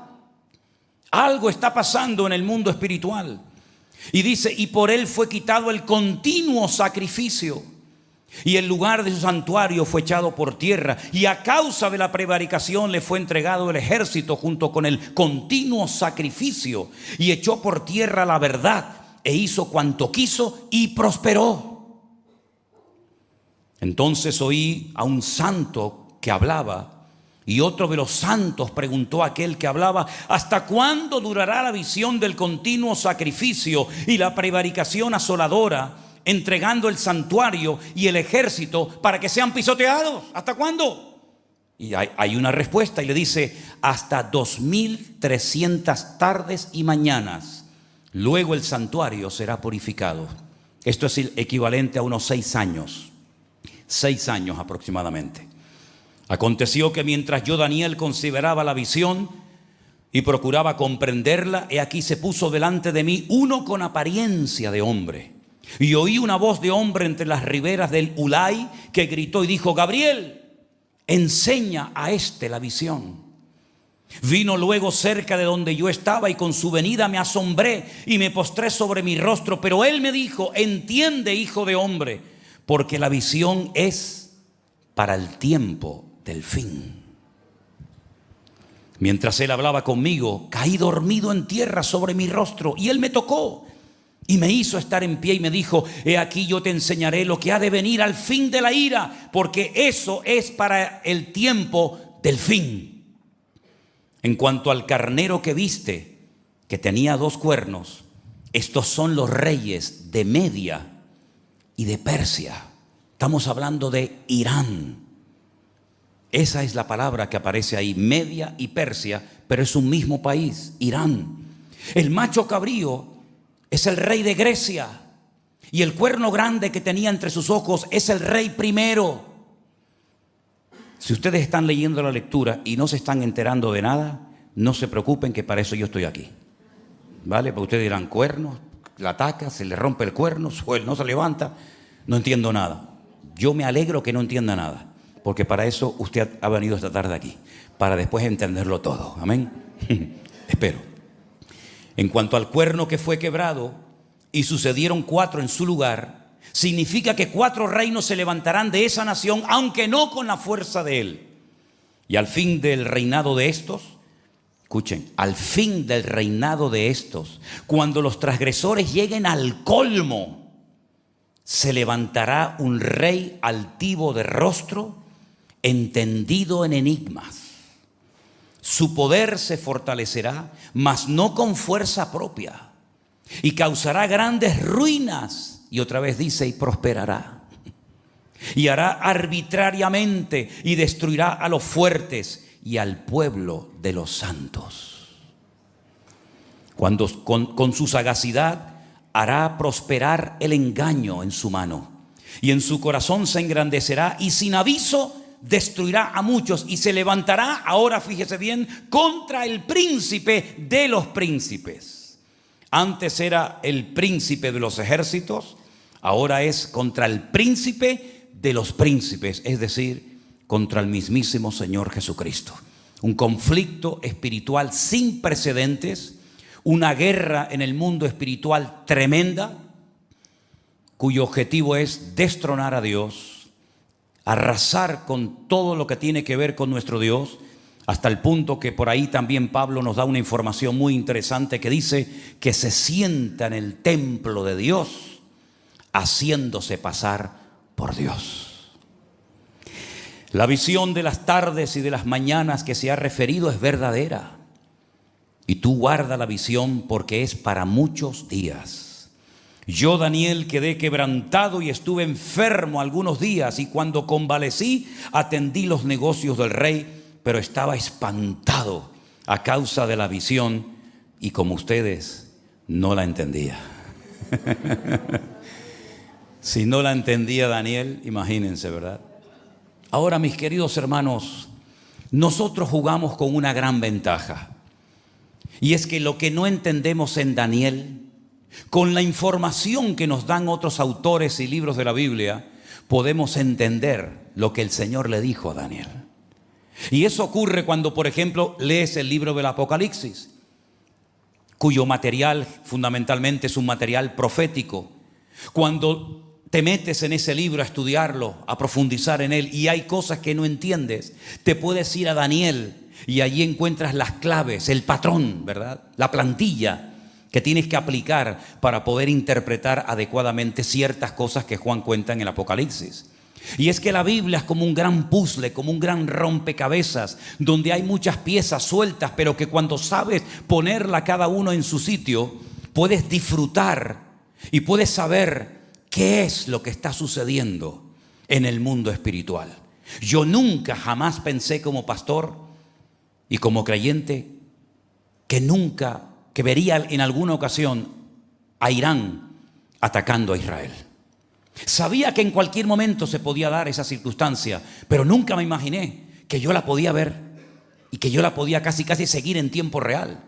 Algo está pasando en el mundo espiritual. Y dice, y por él fue quitado el continuo sacrificio, y el lugar de su santuario fue echado por tierra, y a causa de la prevaricación le fue entregado el ejército junto con el continuo sacrificio, y echó por tierra la verdad, e hizo cuanto quiso, y prosperó. Entonces oí a un santo que hablaba, y otro de los santos preguntó a aquel que hablaba: ¿hasta cuándo durará la visión del continuo sacrificio y la prevaricación asoladora, entregando el santuario y el ejército para que sean pisoteados? ¿Hasta cuándo? Y hay una respuesta, y le dice: hasta 2300 tardes y mañanas, luego el santuario será purificado. Esto es el equivalente a unos 6 años. 6 años aproximadamente. Aconteció que mientras yo, Daniel, consideraba la visión y procuraba comprenderla, he aquí se puso delante de mí uno con apariencia de hombre, y oí una voz de hombre entre las riberas del Ulai que gritó y dijo: Gabriel, enseña a este la visión. Vino luego cerca de donde yo estaba y con su venida me asombré y me postré sobre mi rostro. Pero él me dijo: entiende, hijo de hombre, porque la visión es para el tiempo del fin. Mientras él hablaba conmigo, caí dormido en tierra sobre mi rostro, y él me tocó y me hizo estar en pie y me dijo: he aquí, yo te enseñaré lo que ha de venir al fin de la ira, porque eso es para el tiempo del fin. En cuanto al carnero que viste, que tenía 2 cuernos, estos son los reyes de Media y de Persia. Estamos hablando de Irán. Esa es la palabra que aparece ahí, Media y Persia, pero es un mismo país, Irán. El macho cabrío es el rey de Grecia, y el cuerno grande que tenía entre sus ojos es el rey primero. Si ustedes están leyendo la lectura y no se están enterando de nada, no se preocupen, que para eso yo estoy aquí, ¿vale? Porque ustedes dirán: cuernos, la ataca, se le rompe el cuerno, no se levanta, no entiendo nada. Yo me alegro que no entienda nada, porque para eso usted ha venido esta tarde aquí, para después entenderlo todo. Amén. Espero. En cuanto al cuerno que fue quebrado y sucedieron 4 en su lugar, significa que 4 reinos se levantarán de esa nación, aunque no con la fuerza de él. Y al fin del reinado de estos, escuchen, al fin del reinado de estos, cuando los transgresores lleguen al colmo, se levantará un rey altivo de rostro, entendido en enigmas. Su poder se fortalecerá, mas no con fuerza propia, y causará grandes ruinas. Y otra vez dice: y prosperará. Y hará arbitrariamente y destruirá a los fuertes y al pueblo de los santos. Cuando con su sagacidad hará prosperar el engaño en su mano, y en su corazón se engrandecerá, y sin aviso destruirá a muchos, y se levantará, ahora fíjese bien, contra el príncipe de los príncipes. Antes era el príncipe de los ejércitos, ahora es contra el príncipe de los príncipes, es decir, contra el mismísimo Señor Jesucristo. Un conflicto espiritual sin precedentes, una guerra en el mundo espiritual tremenda, cuyo objetivo es destronar a Dios, arrasar con todo lo que tiene que ver con nuestro Dios, hasta el punto que por ahí también Pablo nos da una información muy interesante que dice que se sienta en el templo de Dios haciéndose pasar por Dios. La visión de las tardes y de las mañanas que se ha referido es verdadera, y tú guarda la visión, porque es para muchos días. Yo, Daniel, quedé quebrantado y estuve enfermo algunos días, y cuando convalecí atendí los negocios del rey, pero estaba espantado a causa de la visión, y como ustedes, no la entendía. Si no la entendía Daniel, imagínense, ¿verdad? Ahora, mis queridos hermanos, nosotros jugamos con una gran ventaja, y es que lo que no entendemos en Daniel, con la información que nos dan otros autores y libros de la Biblia, podemos entender lo que el Señor le dijo a Daniel. Y eso ocurre cuando, por ejemplo, lees el libro del Apocalipsis, cuyo material fundamentalmente es un material profético. Cuando te metes en ese libro a estudiarlo, a profundizar en él, y hay cosas que no entiendes, te puedes ir a Daniel y allí encuentras las claves, el patrón, ¿verdad? La plantilla que tienes que aplicar para poder interpretar adecuadamente ciertas cosas que Juan cuenta en el Apocalipsis. Y es que la Biblia es como un gran puzzle, como un gran rompecabezas, donde hay muchas piezas sueltas, pero que cuando sabes ponerla cada uno en su sitio, puedes disfrutar y puedes saber qué es lo que está sucediendo en el mundo espiritual. Yo nunca, jamás pensé como pastor y como creyente que vería en alguna ocasión a Irán atacando a Israel. Sabía que en cualquier momento se podía dar esa circunstancia, pero nunca me imaginé que yo la podía ver y que yo la podía casi seguir en tiempo real.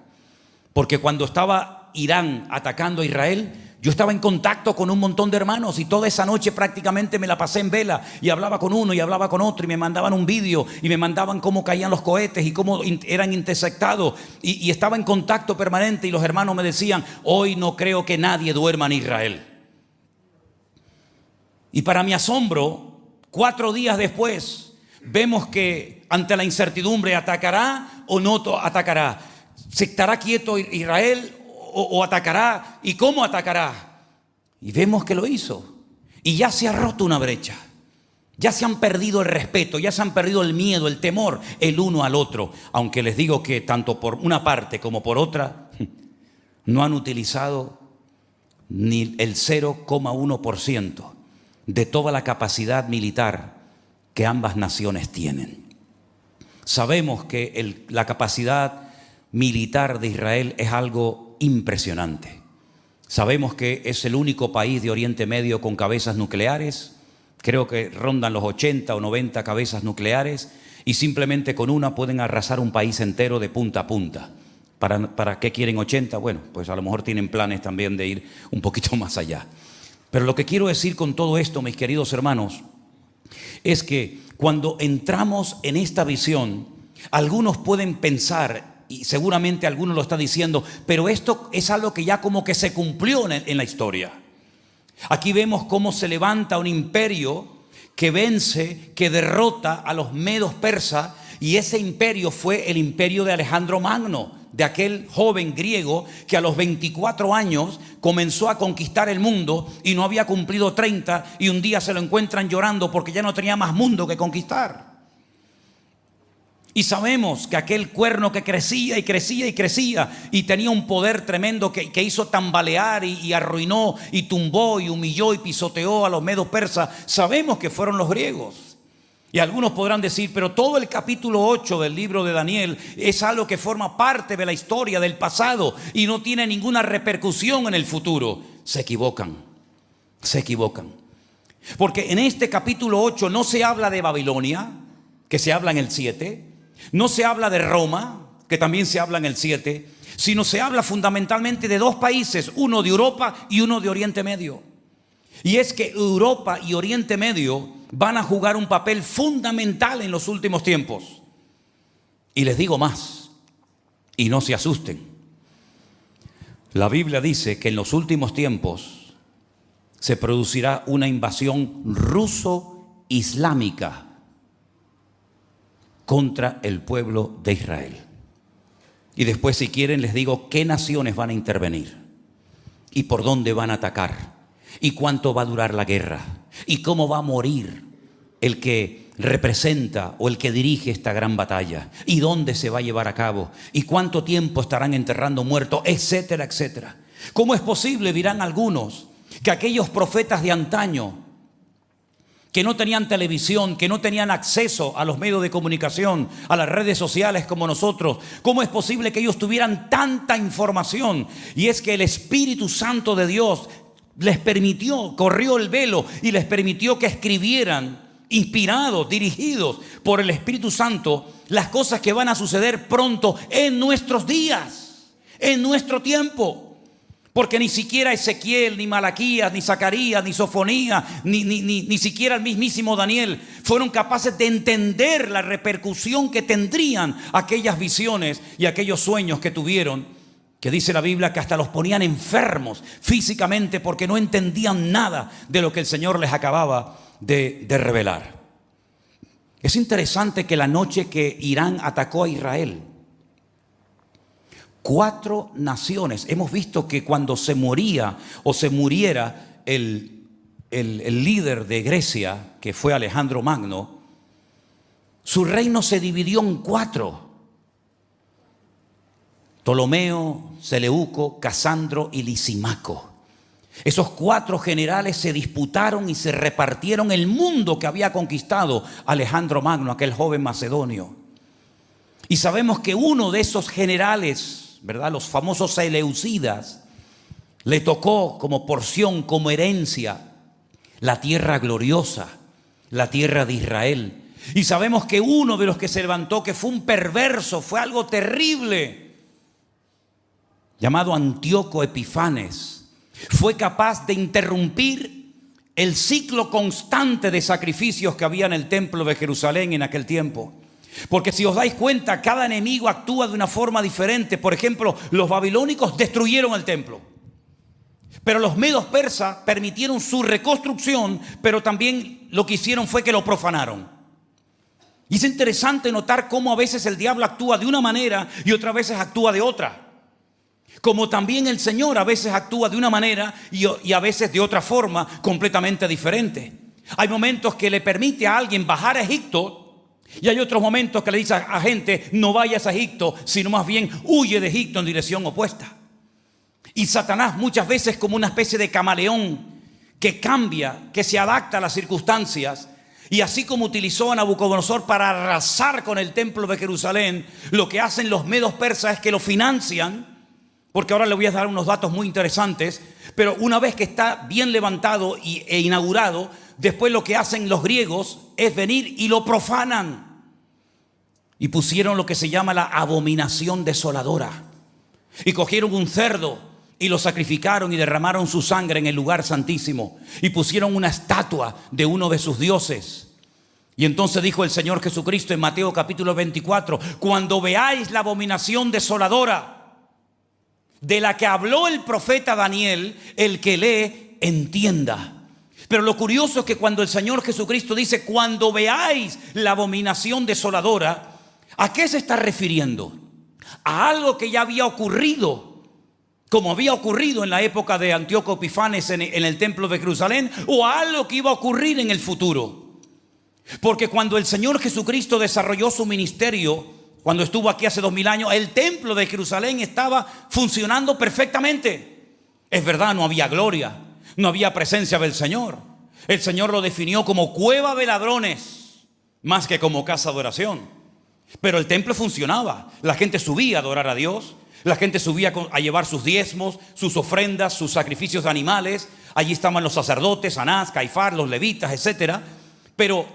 Porque cuando estaba Irán atacando a Israel, Yo estaba en contacto con un montón de hermanos y toda esa noche prácticamente me la pasé en vela y hablaba con uno y hablaba con otro y me mandaban un vídeo y me mandaban cómo caían los cohetes y cómo eran intersectados y estaba en contacto permanente y los hermanos me decían: hoy no creo que nadie duerma en Israel. Y para mi asombro, 4 días después vemos que ante la incertidumbre, ¿atacará o no atacará? ¿Se estará quieto Israel o atacará? ¿Y cómo atacará? Y vemos que lo hizo. Y ya se ha roto una brecha. Ya se han perdido el respeto, ya se han perdido el miedo, el temor el uno al otro. Aunque les digo que tanto por una parte como por otra no han utilizado ni el 0,1% de toda la capacidad militar que ambas naciones tienen. Sabemos que la capacidad militar de Israel es algo impresionante. Sabemos que es el único país de Oriente Medio con cabezas nucleares. Creo que rondan los 80 o 90 cabezas nucleares y simplemente con una pueden arrasar un país entero de punta a punta. ¿Para qué quieren 80? Bueno, pues a lo mejor tienen planes también de ir un poquito más allá. Pero lo que quiero decir con todo esto, mis queridos hermanos, es que cuando entramos en esta visión, algunos pueden pensar, y seguramente algunos lo está diciendo, pero esto es algo que ya como que se cumplió en la historia. Aquí vemos cómo se levanta un imperio que vence, que derrota a los medos persas, y ese imperio fue el imperio de Alejandro Magno, de aquel joven griego que a los 24 años comenzó a conquistar el mundo y no había cumplido 30 y un día se lo encuentran llorando porque ya no tenía más mundo que conquistar. Y sabemos que aquel cuerno que crecía y crecía y crecía y tenía un poder tremendo que hizo tambalear y arruinó y tumbó y humilló y pisoteó a los medos persas, sabemos que fueron los griegos. Y algunos podrán decir, pero todo el capítulo 8 del libro de Daniel es algo que forma parte de la historia del pasado y no tiene ninguna repercusión en el futuro. Se equivocan, se equivocan. Porque en este capítulo 8 no se habla de Babilonia, que se habla en el 7, no se habla de Roma, que también se habla en el 7, sino se habla fundamentalmente de 2 países, uno de Europa y uno de Oriente Medio. Y es que Europa y Oriente Medio van a jugar un papel fundamental en los últimos tiempos. Y les digo más, y no se asusten. La Biblia dice que en los últimos tiempos se producirá una invasión ruso-islámica contra el pueblo de Israel. Y después, si quieren, les digo qué naciones van a intervenir y por dónde van a atacar. ¿Y cuánto va a durar la guerra? ¿Y cómo va a morir el que representa o el que dirige esta gran batalla? ¿Y dónde se va a llevar a cabo? ¿Y cuánto tiempo estarán enterrando muertos? Etcétera, etcétera. ¿Cómo es posible, dirán algunos, que aquellos profetas de antaño, que no tenían televisión, que no tenían acceso a los medios de comunicación, a las redes sociales como nosotros, cómo es posible que ellos tuvieran tanta información? Y es que el Espíritu Santo de Dios les permitió, corrió el velo y les permitió que escribieran, inspirados, dirigidos por el Espíritu Santo, las cosas que van a suceder pronto en nuestros días, en nuestro tiempo. Porque ni siquiera Ezequiel, ni Malaquías, ni Zacarías, ni Sofonía, ni siquiera el mismísimo Daniel fueron capaces de entender la repercusión que tendrían aquellas visiones y aquellos sueños que tuvieron, que dice la Biblia que hasta los ponían enfermos físicamente porque no entendían nada de lo que el Señor les acababa de revelar. Es interesante que la noche que Irán atacó a Israel, 4 naciones, hemos visto que cuando se moría o se muriera el líder de Grecia, que fue Alejandro Magno, su reino se dividió en 4. Ptolomeo, Seleuco, Casandro y Lisimaco. Esos 4 generales se disputaron y se repartieron el mundo que había conquistado Alejandro Magno, aquel joven macedonio. Y sabemos que uno de esos generales, ¿verdad?, los famosos seleucidas, le tocó como porción, como herencia, la tierra gloriosa, la tierra de Israel. Y sabemos que uno de los que se levantó, que fue un perverso, fue algo terrible, llamado Antíoco Epifanes, fue capaz de interrumpir el ciclo constante de sacrificios que había en el templo de Jerusalén en aquel tiempo. Porque si os dais cuenta, cada enemigo actúa de una forma diferente. Por ejemplo, los babilónicos destruyeron el templo, pero los medos persas permitieron su reconstrucción, pero también lo que hicieron fue que lo profanaron. Y es interesante notar cómo a veces el diablo actúa de una manera y otras veces actúa de otra. Como también el Señor a veces actúa de una manera y a veces de otra forma completamente diferente. Hay momentos que le permite a alguien bajar a Egipto, y hay otros momentos que le dice a gente: no vayas a Egipto, sino más bien huye de Egipto en dirección opuesta. Y Satanás muchas veces, como una especie de camaleón que cambia, que se adapta a las circunstancias, y así como utilizó a Nabucodonosor para arrasar con el templo de Jerusalén, lo que hacen los medos persas es que lo financian, porque ahora le voy a dar unos datos muy interesantes, pero una vez que está bien levantado e inaugurado, después lo que hacen los griegos es venir y lo profanan. Y pusieron lo que se llama la abominación desoladora. Y cogieron un cerdo y lo sacrificaron y derramaron su sangre en el lugar santísimo. Y pusieron una estatua de uno de sus dioses. Y entonces dijo el Señor Jesucristo en Mateo capítulo 24: cuando veáis la abominación desoladora de la que habló el profeta Daniel, el que lee entienda. Pero lo curioso es que cuando el Señor Jesucristo dice cuando veáis la abominación desoladora, ¿a qué se está refiriendo? A algo que ya había ocurrido, como había ocurrido en la época de Antíoco Epifanes en el templo de Jerusalén, o a algo que iba a ocurrir en el futuro. Porque cuando el Señor Jesucristo desarrolló su ministerio, cuando estuvo aquí hace 2000 años, el templo de Jerusalén estaba funcionando perfectamente. Es verdad, no había gloria, no había presencia del Señor. El Señor lo definió como cueva de ladrones, más que como casa de oración. Pero el templo funcionaba. La gente subía a adorar a Dios. La gente subía a llevar sus diezmos, sus ofrendas, sus sacrificios de animales. Allí estaban los sacerdotes, Anás, Caifás, los levitas, etc. Pero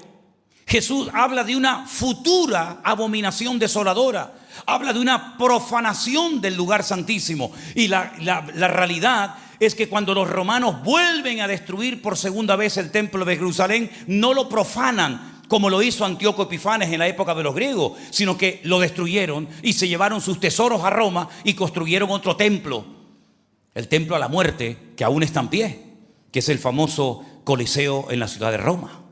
Jesús habla de una futura abominación desoladora. Habla de una profanación del lugar santísimo. Y la realidad es que cuando los romanos vuelven a destruir por segunda vez el templo de Jerusalén, no lo profanan como lo hizo Antíoco Epifanes en la época de los griegos, sino que lo destruyeron y se llevaron sus tesoros a Roma y construyeron otro templo, el templo a la muerte, que aún está en pie, que es el famoso Coliseo en la ciudad de Roma.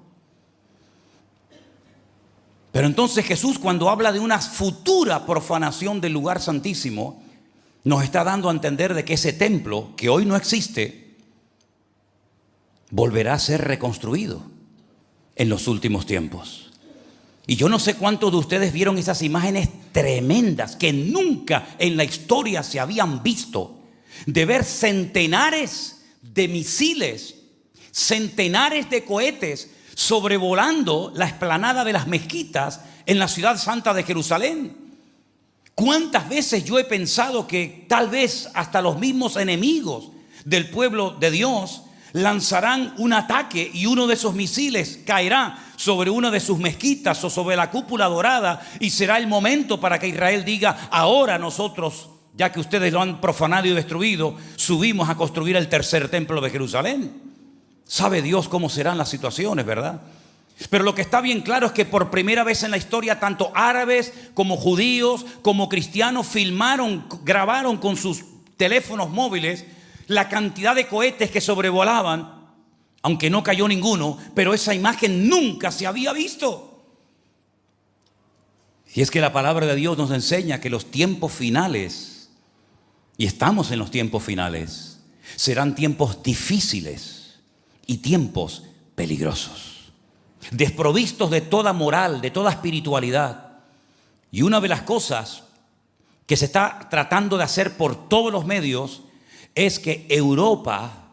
Pero entonces Jesús, cuando habla de una futura profanación del lugar santísimo, nos está dando a entender de que ese templo, que hoy no existe, volverá a ser reconstruido en los últimos tiempos. Y yo no sé cuántos de ustedes vieron esas imágenes tremendas que nunca en la historia se habían visto, de ver centenares de misiles, centenares de cohetes sobrevolando la explanada de las mezquitas en la ciudad santa de Jerusalén. ¿Cuántas veces yo he pensado que tal vez hasta los mismos enemigos del pueblo de Dios lanzarán un ataque y uno de esos misiles caerá sobre una de sus mezquitas o sobre la cúpula dorada, y será el momento para que Israel diga: ahora nosotros, ya que ustedes lo han profanado y destruido, subimos a construir el tercer templo de Jerusalén? Sabe Dios cómo serán las situaciones, ¿verdad? Pero lo que está bien claro es que por primera vez en la historia, tanto árabes como judíos como cristianos filmaron, grabaron con sus teléfonos móviles la cantidad de cohetes que sobrevolaban, aunque no cayó ninguno, pero esa imagen nunca se había visto. Y es que la palabra de Dios nos enseña que los tiempos finales, y estamos en los tiempos finales, serán tiempos difíciles y tiempos peligrosos, desprovistos de toda moral, de toda espiritualidad. Y una de las cosas que se está tratando de hacer por todos los medios es que Europa,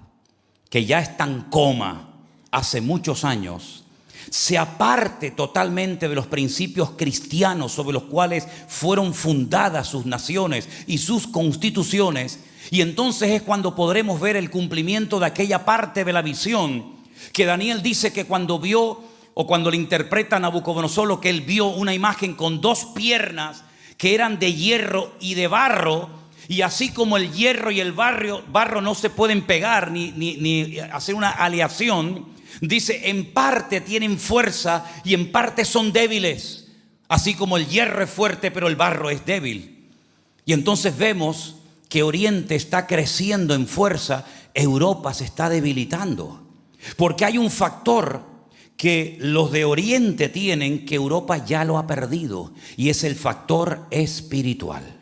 que ya está en coma hace muchos años, se aparte totalmente de los principios cristianos sobre los cuales fueron fundadas sus naciones y sus constituciones. Y entonces es cuando podremos ver el cumplimiento de aquella parte de la visión que Daniel dice que cuando vio, o cuando le interpreta a Nabucodonosor, lo que él vio, una imagen con dos piernas que eran de hierro y de barro, Y así como el hierro y el barro no se pueden pegar ni hacer una aleación, dice, en parte tienen fuerza y en parte son débiles. Así como el hierro es fuerte, pero el barro es débil. Y entonces vemos que Oriente está creciendo en fuerza, Europa se está debilitando. Porque hay un factor que los de Oriente tienen que Europa ya lo ha perdido, y es el factor espiritual.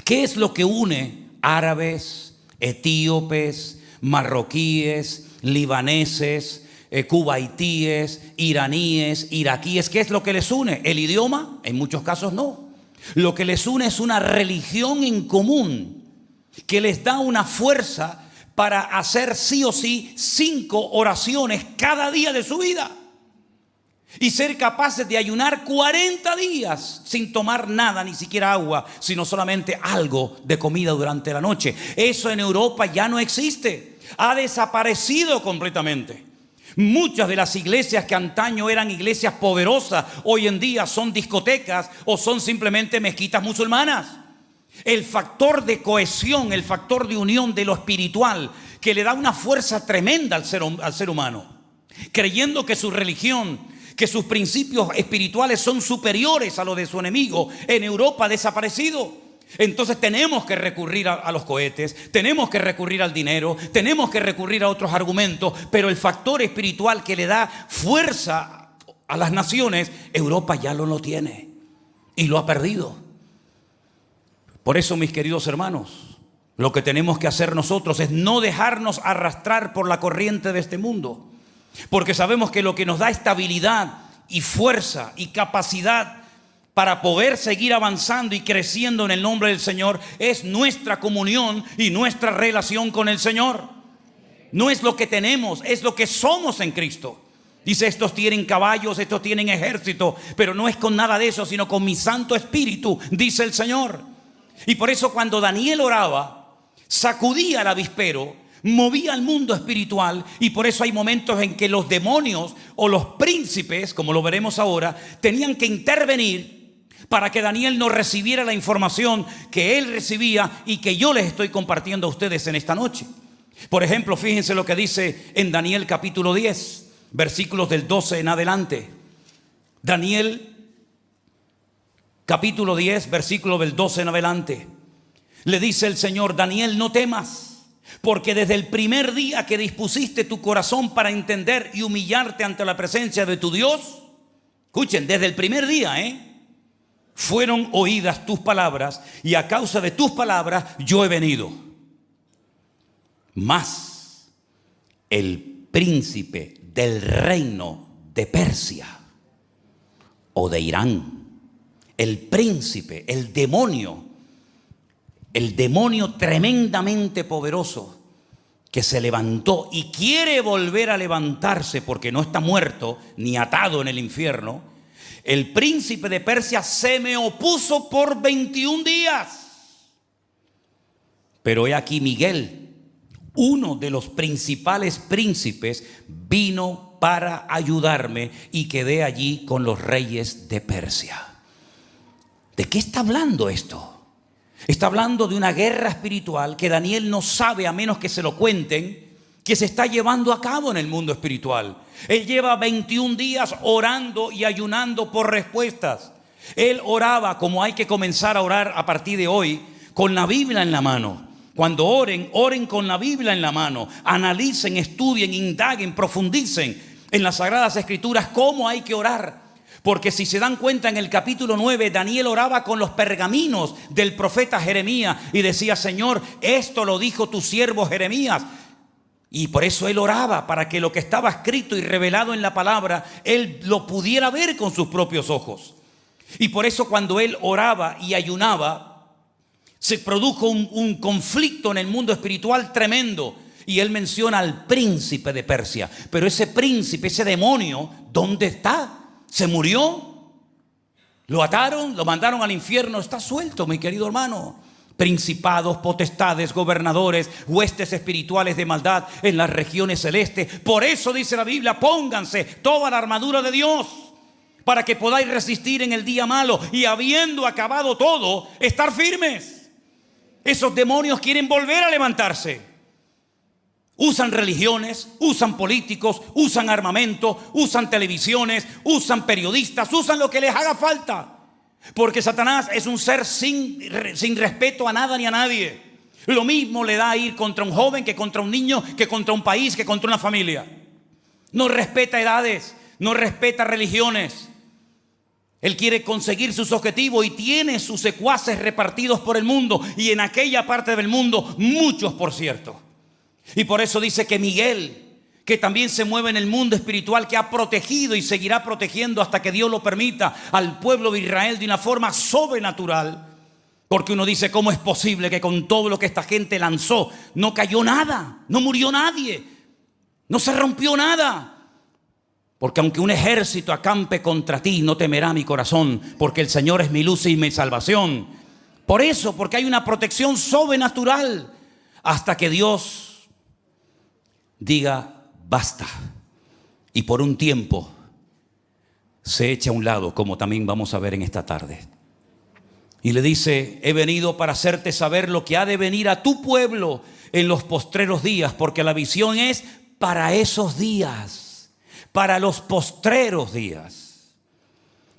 ¿Qué es lo que une árabes, etíopes, marroquíes, libaneses, cubaitíes, iraníes, iraquíes? ¿Qué es lo que les une? ¿El idioma? En muchos casos no. Lo que les une es una religión en común que les da una fuerza para hacer sí o sí 5 oraciones cada día de su vida y ser capaces de ayunar 40 días sin tomar nada, ni siquiera agua, sino solamente algo de comida durante la noche. Eso en Europa ya no existe, ha desaparecido completamente. Muchas de las iglesias que antaño eran iglesias poderosas, hoy en día son discotecas o son simplemente mezquitas musulmanas. El factor de cohesión, el factor de unión de lo espiritual, que le da una fuerza tremenda al ser humano, creyendo que su religión, que sus principios espirituales son superiores a los de su enemigo, en Europa ha desaparecido. Entonces tenemos que recurrir a los cohetes, tenemos que recurrir al dinero, tenemos que recurrir a otros argumentos, pero el factor espiritual que le da fuerza a las naciones, Europa ya no lo tiene y lo ha perdido. Por eso, mis queridos hermanos, lo que tenemos que hacer nosotros es no dejarnos arrastrar por la corriente de este mundo, porque sabemos que lo que nos da estabilidad y fuerza y capacidad para poder seguir avanzando y creciendo en el nombre del Señor es nuestra comunión y nuestra relación con el Señor. No es lo que tenemos, es lo que somos en Cristo. Dice, estos tienen caballos, estos tienen ejército, pero no es con nada de eso, sino con mi Santo Espíritu, dice el Señor. Y por eso cuando Daniel oraba, sacudía el avispero, movía al mundo espiritual, y por eso hay momentos en que los demonios o los príncipes, como lo veremos ahora, tenían que intervenir para que Daniel no recibiera la información que él recibía y que yo les estoy compartiendo a ustedes en esta noche. Por ejemplo, fíjense lo que dice en Daniel capítulo 10, versículos del 12 en adelante. Daniel capítulo 10, versículo del 12 en adelante. Le dice el Señor: Daniel, no temas, porque desde el primer día que dispusiste tu corazón para entender y humillarte ante la presencia de tu Dios, escuchen, desde el primer día, fueron oídas tus palabras, y a causa de tus palabras yo he venido. Mas el príncipe del reino de Persia o de Irán, el príncipe, el demonio tremendamente poderoso que se levantó y quiere volver a levantarse porque no está muerto ni atado en el infierno, el príncipe de Persia se me opuso por 21 días. Pero he aquí Miguel, uno de los principales príncipes, vino para ayudarme y quedé allí con los reyes de Persia. ¿De qué está hablando esto? Está hablando de una guerra espiritual que Daniel no sabe, a menos que se lo cuenten, que se está llevando a cabo en el mundo espiritual. Él lleva 21 días orando y ayunando por respuestas. Él oraba como hay que comenzar a orar a partir de hoy, con la Biblia en la mano. Cuando oren, oren con la Biblia en la mano. Analicen, estudien, indaguen, profundicen en las Sagradas Escrituras cómo hay que orar. Porque si se dan cuenta, en el capítulo 9, Daniel oraba con los pergaminos del profeta Jeremías y decía: Señor, esto lo dijo tu siervo Jeremías. Y por eso él oraba, para que lo que estaba escrito y revelado en la palabra, él lo pudiera ver con sus propios ojos. Y por eso cuando él oraba y ayunaba, se produjo un conflicto en el mundo espiritual tremendo. Y él menciona al príncipe de Persia. Pero ese príncipe, ese demonio, ¿dónde está? ¿Se murió? ¿Lo ataron? ¿Lo mandaron al infierno? Está suelto, mi querido hermano. Principados, potestades, gobernadores, huestes espirituales de maldad en las regiones celestes. Por eso dice la Biblia: pónganse toda la armadura de Dios, para que podáis resistir en el día malo, y habiendo acabado todo, estar firmes. Esos demonios quieren volver a levantarse. Usan religiones, usan políticos, usan armamento, usan televisiones, usan periodistas, usan lo que les haga falta. Porque Satanás es un ser sin respeto a nada ni a nadie. Lo mismo le da a ir contra un joven que contra un niño, que contra un país, que contra una familia. No respeta edades, no respeta religiones. Él quiere conseguir sus objetivos y tiene sus secuaces repartidos por el mundo. Y en aquella parte del mundo, muchos por cierto. Y por eso dice que Miguel, que también se mueve en el mundo espiritual, que ha protegido y seguirá protegiendo hasta que Dios lo permita al pueblo de Israel de una forma sobrenatural. Porque uno dice, ¿cómo es posible que con todo lo que esta gente lanzó no cayó nada? No murió nadie, no se rompió nada. Porque aunque un ejército acampe contra ti, no temerá mi corazón, porque el Señor es mi luz y mi salvación. Por eso, porque hay una protección sobrenatural hasta que Dios diga basta. Y por un tiempo se echa a un lado, como también vamos a ver en esta tarde. Y le dice, he venido para hacerte saber lo que ha de venir a tu pueblo en los postreros días, porque la visión es para esos días. Para los postreros días.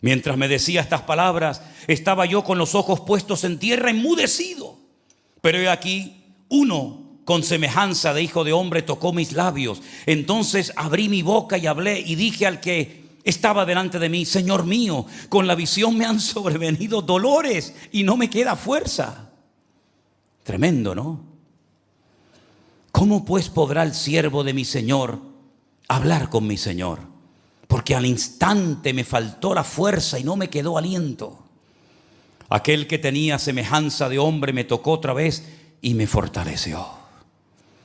Mientras me decía estas palabras, estaba yo con los ojos puestos en tierra, enmudecido. Pero he aquí, uno con semejanza de hijo de hombre tocó mis labios. Entonces abrí mi boca y hablé y dije al que estaba delante de mí, Señor mío, con la visión me han sobrevenido dolores y no me queda fuerza. Tremendo, ¿no? ¿Cómo pues podrá el siervo de mi Señor hablar con mi Señor? Porque al instante me faltó la fuerza y no me quedó aliento. Aquel que tenía semejanza de hombre me tocó otra vez y me fortaleció.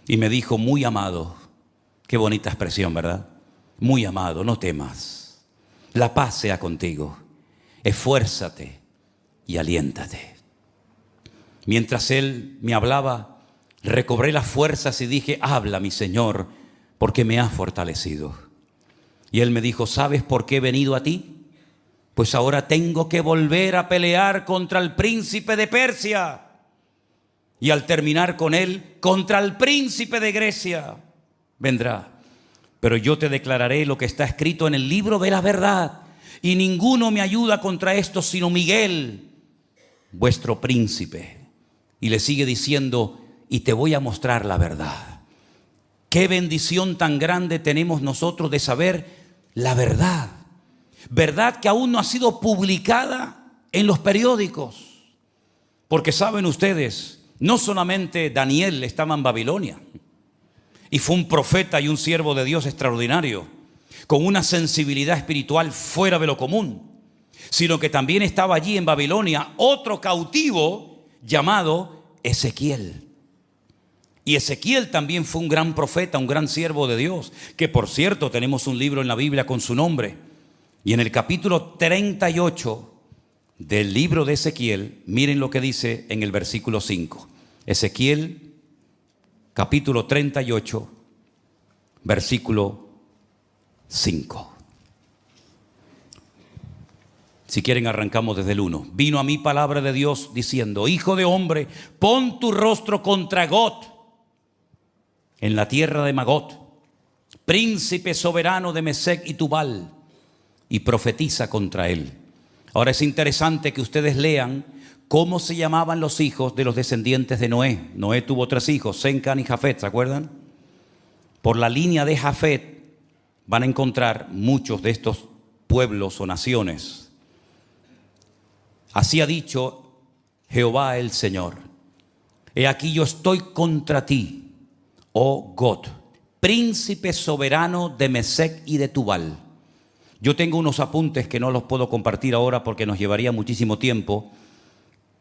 Y me dijo, muy amado, qué bonita expresión, ¿verdad? Muy amado, no temas, la paz sea contigo, esfuérzate y aliéntate. Mientras él me hablaba, recobré las fuerzas y dije, habla mi Señor, porque me has fortalecido. Y él me dijo, ¿sabes por qué he venido a ti? Pues ahora tengo que volver a pelear contra el príncipe de Persia. Y al terminar con él, contra el príncipe de Grecia vendrá. Pero yo te declararé lo que está escrito en el libro de la verdad. Y ninguno me ayuda contra esto, sino Miguel, vuestro príncipe. Y le sigue diciendo, y te voy a mostrar la verdad. Qué bendición tan grande tenemos nosotros de saber la verdad. Verdad que aún no ha sido publicada en los periódicos. Porque saben ustedes, no solamente Daniel estaba en Babilonia. Y fue un profeta y un siervo de Dios extraordinario, con una sensibilidad espiritual fuera de lo común. Sino que también estaba allí en Babilonia otro cautivo llamado Ezequiel. Y Ezequiel también fue un gran profeta, un gran siervo de Dios, que por cierto tenemos un libro en la Biblia con su nombre. Y en el capítulo 38 del libro de Ezequiel, miren lo que dice en el versículo 5. Ezequiel, capítulo 38, versículo 5. Si quieren arrancamos desde el 1. Vino a mí palabra de Dios diciendo, hijo de hombre, pon tu rostro contra Got, en la tierra de Magot, príncipe soberano de Mesec y Tubal, y profetiza contra él. Ahora es interesante que ustedes lean cómo se llamaban los hijos de los descendientes de Noé. Noé tuvo 3 hijos, Sem, Cam y Jafet, ¿se acuerdan? Por la línea de Jafet van a encontrar muchos de estos pueblos o naciones. Así ha dicho Jehová el Señor, he aquí yo estoy contra ti, oh Got, príncipe soberano de Mesec y de Tubal. Yo tengo unos apuntes que no los puedo compartir ahora porque nos llevaría muchísimo tiempo.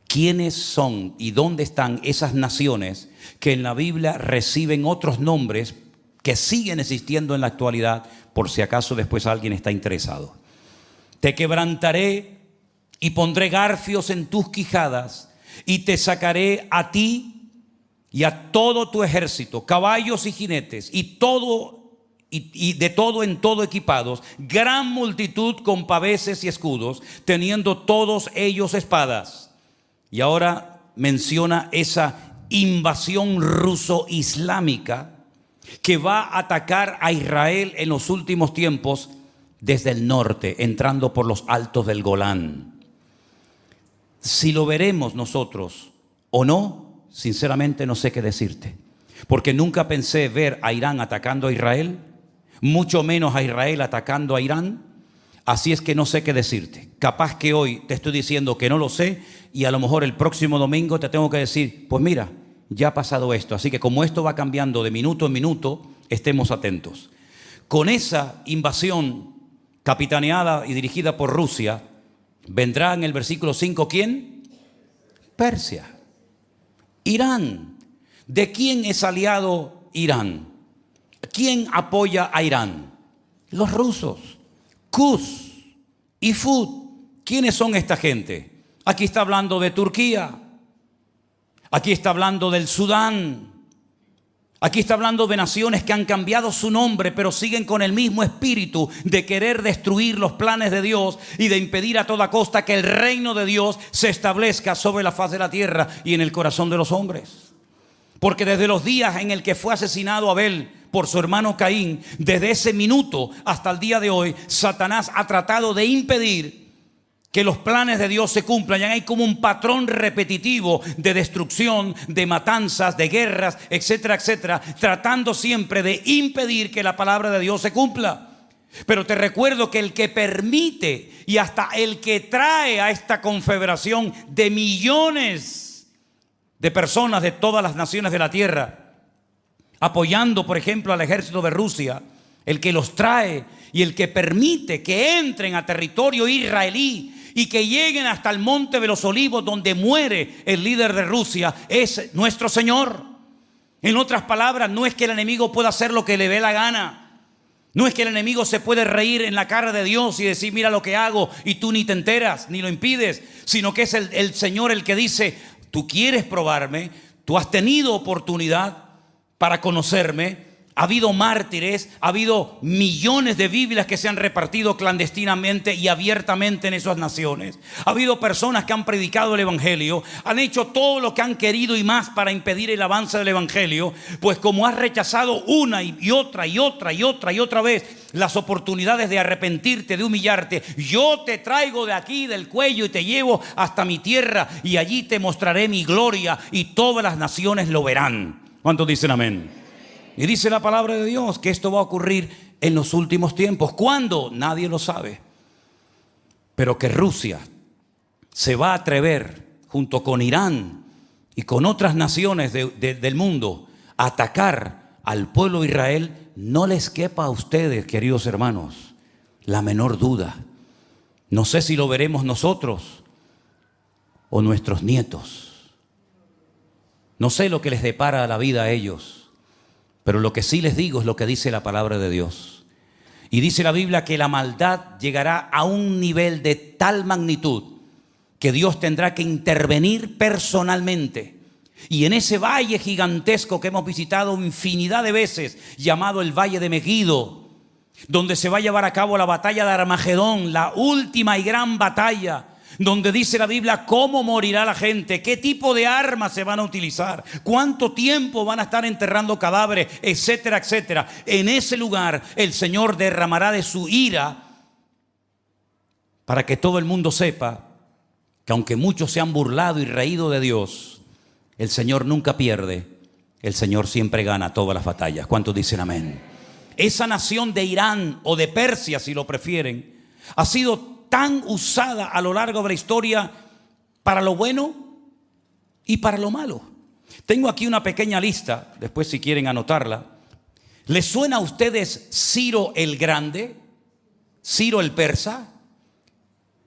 ¿Quiénes son y dónde están esas naciones que en la Biblia reciben otros nombres que siguen existiendo en la actualidad, por si acaso después alguien está interesado? Te quebrantaré y pondré garfios en tus quijadas y te sacaré a ti y a todo tu ejército, caballos y jinetes, y de todo en todo equipados, gran multitud con paveses y escudos, teniendo todos ellos espadas. Y ahora menciona esa invasión ruso-islámica que va a atacar a Israel en los últimos tiempos desde el norte, entrando por los altos del Golán. Si lo veremos nosotros o no, sinceramente no sé qué decirte, porque nunca pensé ver a Irán atacando a Israel, mucho menos a Israel atacando a Irán. Así es que no sé qué decirte. Capaz que hoy te estoy diciendo que no lo sé y a lo mejor el próximo domingo te tengo que decir, pues mira, ya ha pasado esto. Así que como esto va cambiando de minuto en minuto, estemos atentos. Con esa invasión capitaneada y dirigida por Rusia, vendrá en el versículo 5, ¿quién? Persia. Irán. ¿De quién es aliado Irán? ¿Quién apoya a Irán? Los rusos. Kuz y Fud. ¿Quiénes son esta gente? Aquí está hablando de Turquía. Aquí está hablando del Sudán. Aquí está hablando de naciones que han cambiado su nombre, pero siguen con el mismo espíritu de querer destruir los planes de Dios y de impedir a toda costa que el reino de Dios se establezca sobre la faz de la tierra y en el corazón de los hombres. Porque desde los días en el que fue asesinado Abel por su hermano Caín, desde ese minuto hasta el día de hoy, Satanás ha tratado de impedir que los planes de Dios se cumplan. Ya hay como un patrón repetitivo de destrucción, de matanzas, de guerras, etcétera, etcétera, tratando siempre de impedir que la palabra de Dios se cumpla. Pero te recuerdo que el que permite y hasta el que trae a esta confederación de millones de personas de todas las naciones de la tierra, apoyando por ejemplo al ejército de Rusia, el que los trae y el que permite que entren a territorio israelí y que lleguen hasta el Monte de los Olivos donde muere el líder de Rusia, es nuestro Señor. En otras palabras, no es que el enemigo pueda hacer lo que le dé la gana. No es que el enemigo se puede reír en la cara de Dios y decir, mira lo que hago, y tú ni te enteras, ni lo impides, sino que es el Señor el que dice, tú quieres probarme, tú has tenido oportunidad para conocerme. Ha habido mártires, ha habido millones de Biblias que se han repartido clandestinamente y abiertamente en esas naciones. Ha habido personas que han predicado el Evangelio, han hecho todo lo que han querido y más para impedir el avance del Evangelio. Pues como has rechazado una y otra y otra y otra y otra vez las oportunidades de arrepentirte, de humillarte, yo te traigo de aquí del cuello y te llevo hasta mi tierra y allí te mostraré mi gloria y todas las naciones lo verán. ¿Cuántos dicen amén? Y dice la palabra de Dios que esto va a ocurrir en los últimos tiempos. ¿Cuándo? Nadie lo sabe. Pero que Rusia se va a atrever, junto con Irán y con otras naciones del mundo, a atacar al pueblo de Israel, no les quepa a ustedes, queridos hermanos, la menor duda. No sé si lo veremos nosotros o nuestros nietos. No sé lo que les depara la vida a ellos. Pero lo que sí les digo es lo que dice la palabra de Dios. Y dice la Biblia que la maldad llegará a un nivel de tal magnitud que Dios tendrá que intervenir personalmente. Y en ese valle gigantesco que hemos visitado infinidad de veces, llamado el Valle de Megiddo, donde se va a llevar a cabo la batalla de Armagedón, la última y gran batalla, donde dice la Biblia cómo morirá la gente, qué tipo de armas se van a utilizar, cuánto tiempo van a estar enterrando cadáveres, etcétera, etcétera. En ese lugar el Señor derramará de su ira para que todo el mundo sepa que aunque muchos se han burlado y reído de Dios, el Señor nunca pierde, el Señor siempre gana todas las batallas. ¿Cuántos dicen amén? Esa nación de Irán o de Persia, si lo prefieren, ha sido tan usada a lo largo de la historia para lo bueno y para lo malo. Tengo aquí una pequeña lista, después si quieren anotarla. ¿Les suena a ustedes Ciro el Grande? Ciro el Persa.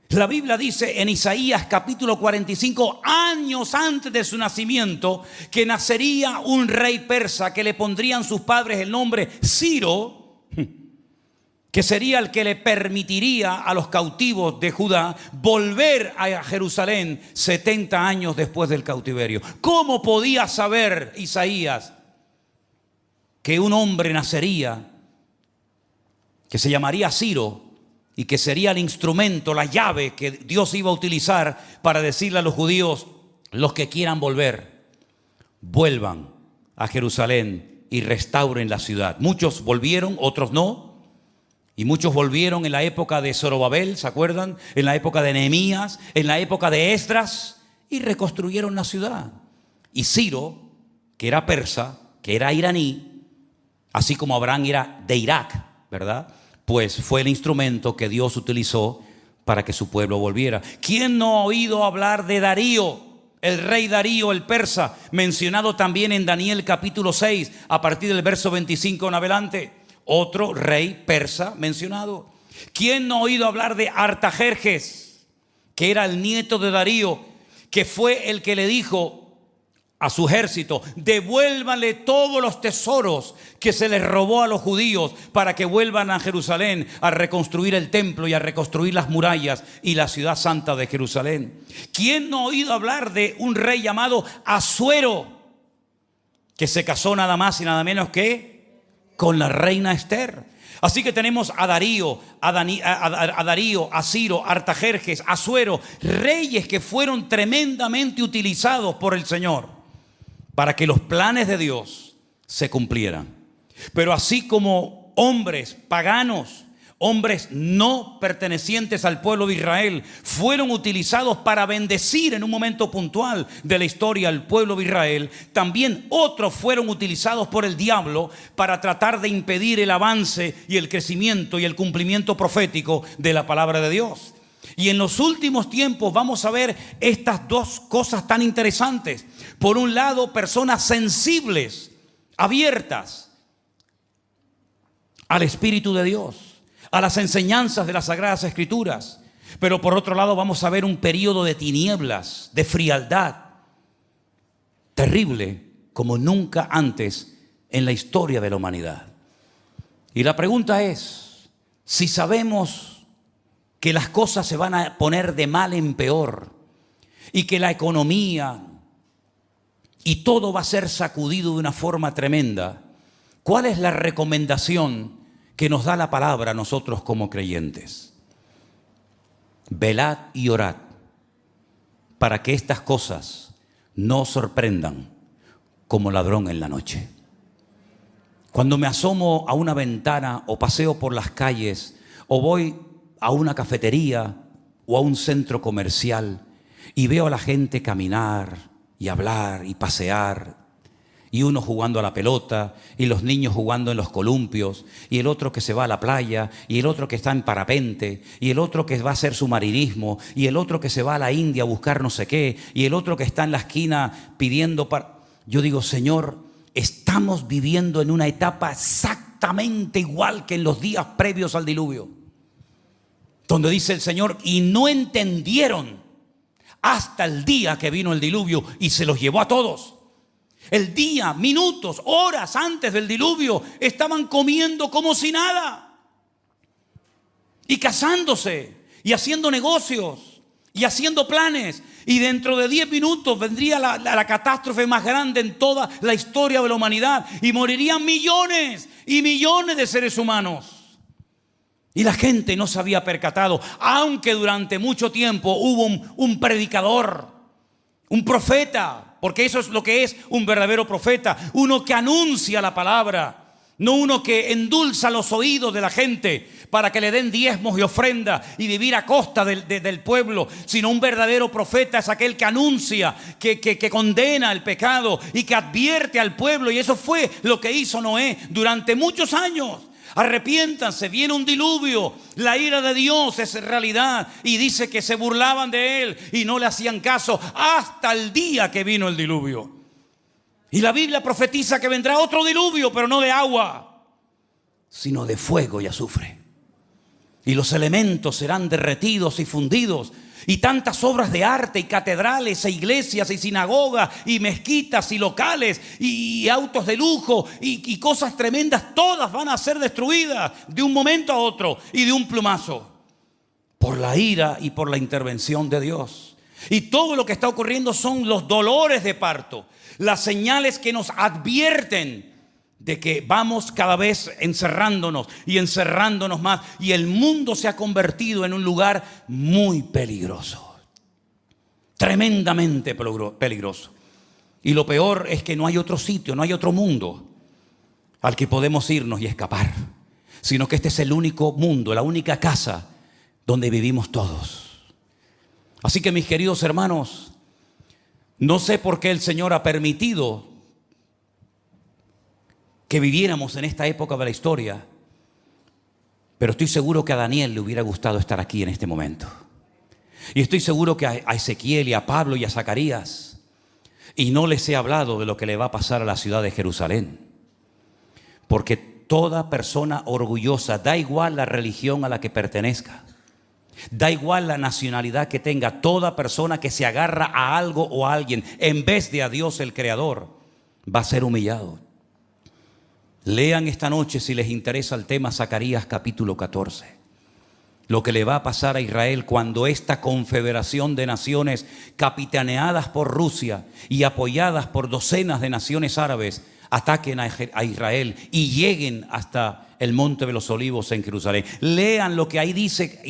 La Biblia dice en Isaías capítulo 45, años antes de su nacimiento, que nacería un rey persa que le pondrían sus padres el nombre Ciro, que sería el que le permitiría a los cautivos de Judá volver a Jerusalén 70 años después del cautiverio. ¿Cómo podía saber Isaías que un hombre nacería, que se llamaría Ciro, y que sería el instrumento, la llave que Dios iba a utilizar para decirle a los judíos, los que quieran volver, vuelvan a Jerusalén y restauren la ciudad. Muchos volvieron, otros no. Y muchos volvieron en la época de Zorobabel, ¿se acuerdan? En la época de Nehemías, en la época de Esdras, y reconstruyeron la ciudad. Y Ciro, que era persa, que era iraní, así como Abraham era de Irak, ¿verdad? Pues fue el instrumento que Dios utilizó para que su pueblo volviera. ¿Quién no ha oído hablar de Darío? El rey Darío, el persa, mencionado también en Daniel capítulo 6, a partir del verso 25 en adelante. Otro rey persa mencionado. ¿Quién no ha oído hablar de Artajerjes, que era el nieto de Darío, que fue el que le dijo a su ejército: devuélvanle todos los tesoros que se les robó a los judíos para que vuelvan a Jerusalén a reconstruir el templo y a reconstruir las murallas y la ciudad santa de Jerusalén? ¿Quién no ha oído hablar de un rey llamado Asuero, que se casó nada más y nada menos que con la reina Esther? Así que tenemos a Darío, a Ciro, Artajerjes, Asuero, reyes que fueron tremendamente utilizados por el Señor para que los planes de Dios se cumplieran. Pero así como hombres paganos, hombres no pertenecientes al pueblo de Israel, fueron utilizados para bendecir en un momento puntual de la historia al pueblo de Israel, también otros fueron utilizados por el diablo para tratar de impedir el avance y el crecimiento y el cumplimiento profético de la palabra de Dios. Y en los últimos tiempos vamos a ver estas dos cosas tan interesantes. Por un lado, personas sensibles, abiertas al Espíritu de Dios, a las enseñanzas de las Sagradas Escrituras. Pero por otro lado vamos a ver un periodo de tinieblas, de frialdad, terrible como nunca antes en la historia de la humanidad. Y la pregunta es, si sabemos que las cosas se van a poner de mal en peor y que la economía y todo va a ser sacudido de una forma tremenda, ¿cuál es la recomendación que nos da la palabra a nosotros como creyentes? Velad y orad para que estas cosas no os sorprendan como ladrón en la noche. Cuando me asomo a una ventana o paseo por las calles o voy a una cafetería o a un centro comercial y veo a la gente caminar y hablar y pasear, y uno jugando a la pelota, y los niños jugando en los columpios, y el otro que se va a la playa, y el otro que está en parapente, y el otro que va a hacer submarinismo, y el otro que se va a la India a buscar no sé qué, y el otro que está en la esquina pidiendo para... Yo digo, Señor, estamos viviendo en una etapa exactamente igual que en los días previos al diluvio, donde dice el Señor, y no entendieron hasta el día que vino el diluvio y se los llevó a todos. El día, minutos, horas antes del diluvio estaban comiendo como si nada y casándose y haciendo negocios y haciendo planes, y dentro de 10 minutos vendría la catástrofe más grande en toda la historia de la humanidad y morirían millones y millones de seres humanos. Y la gente no se había percatado, aunque durante mucho tiempo hubo un predicador, un profeta, porque eso es lo que es un verdadero profeta, uno que anuncia la palabra, no uno que endulza los oídos de la gente para que le den diezmos y ofrenda y vivir a costa del pueblo, sino un verdadero profeta es aquel que anuncia, que condena el pecado y que advierte al pueblo. Y eso fue lo que hizo Noé durante muchos años. Arrepiéntanse, viene un diluvio, la ira de Dios es realidad, y dice que se burlaban de él y no le hacían caso hasta el día que vino el diluvio. Y la Biblia profetiza que vendrá otro diluvio, pero no de agua, sino de fuego y azufre, y los elementos serán derretidos y fundidos. Y tantas obras de arte y catedrales e iglesias y sinagogas y mezquitas y locales y autos de lujo y cosas tremendas, todas van a ser destruidas de un momento a otro y de un plumazo por la ira y por la intervención de Dios. Y todo lo que está ocurriendo son los dolores de parto, las señales que nos advierten de que vamos cada vez encerrándonos y encerrándonos más, y el mundo se ha convertido en un lugar muy peligroso. tremendamente peligroso. Y lo peor es que no hay otro sitio, no hay otro mundo al que podemos irnos y escapar, sino que este es el único mundo, la única casa donde vivimos todos. Así que, mis queridos hermanos, no sé por qué el Señor ha permitido que viviéramos en esta época de la historia, pero estoy seguro que a Daniel le hubiera gustado estar aquí en este momento. Y estoy seguro que a Ezequiel y a Pablo y a Zacarías, y no les he hablado de lo que le va a pasar a la ciudad de Jerusalén. Porque toda persona orgullosa, da igual la religión a la que pertenezca, da igual la nacionalidad que tenga, toda persona que se agarra a algo o a alguien en vez de a Dios el Creador, va a ser humillado. Lean esta noche, si les interesa el tema, Zacarías capítulo 14. Lo que le va a pasar a Israel cuando esta confederación de naciones capitaneadas por Rusia y apoyadas por docenas de naciones árabes ataquen a Israel y lleguen hasta el Monte de los Olivos en Jerusalén. Lean lo que ahí dice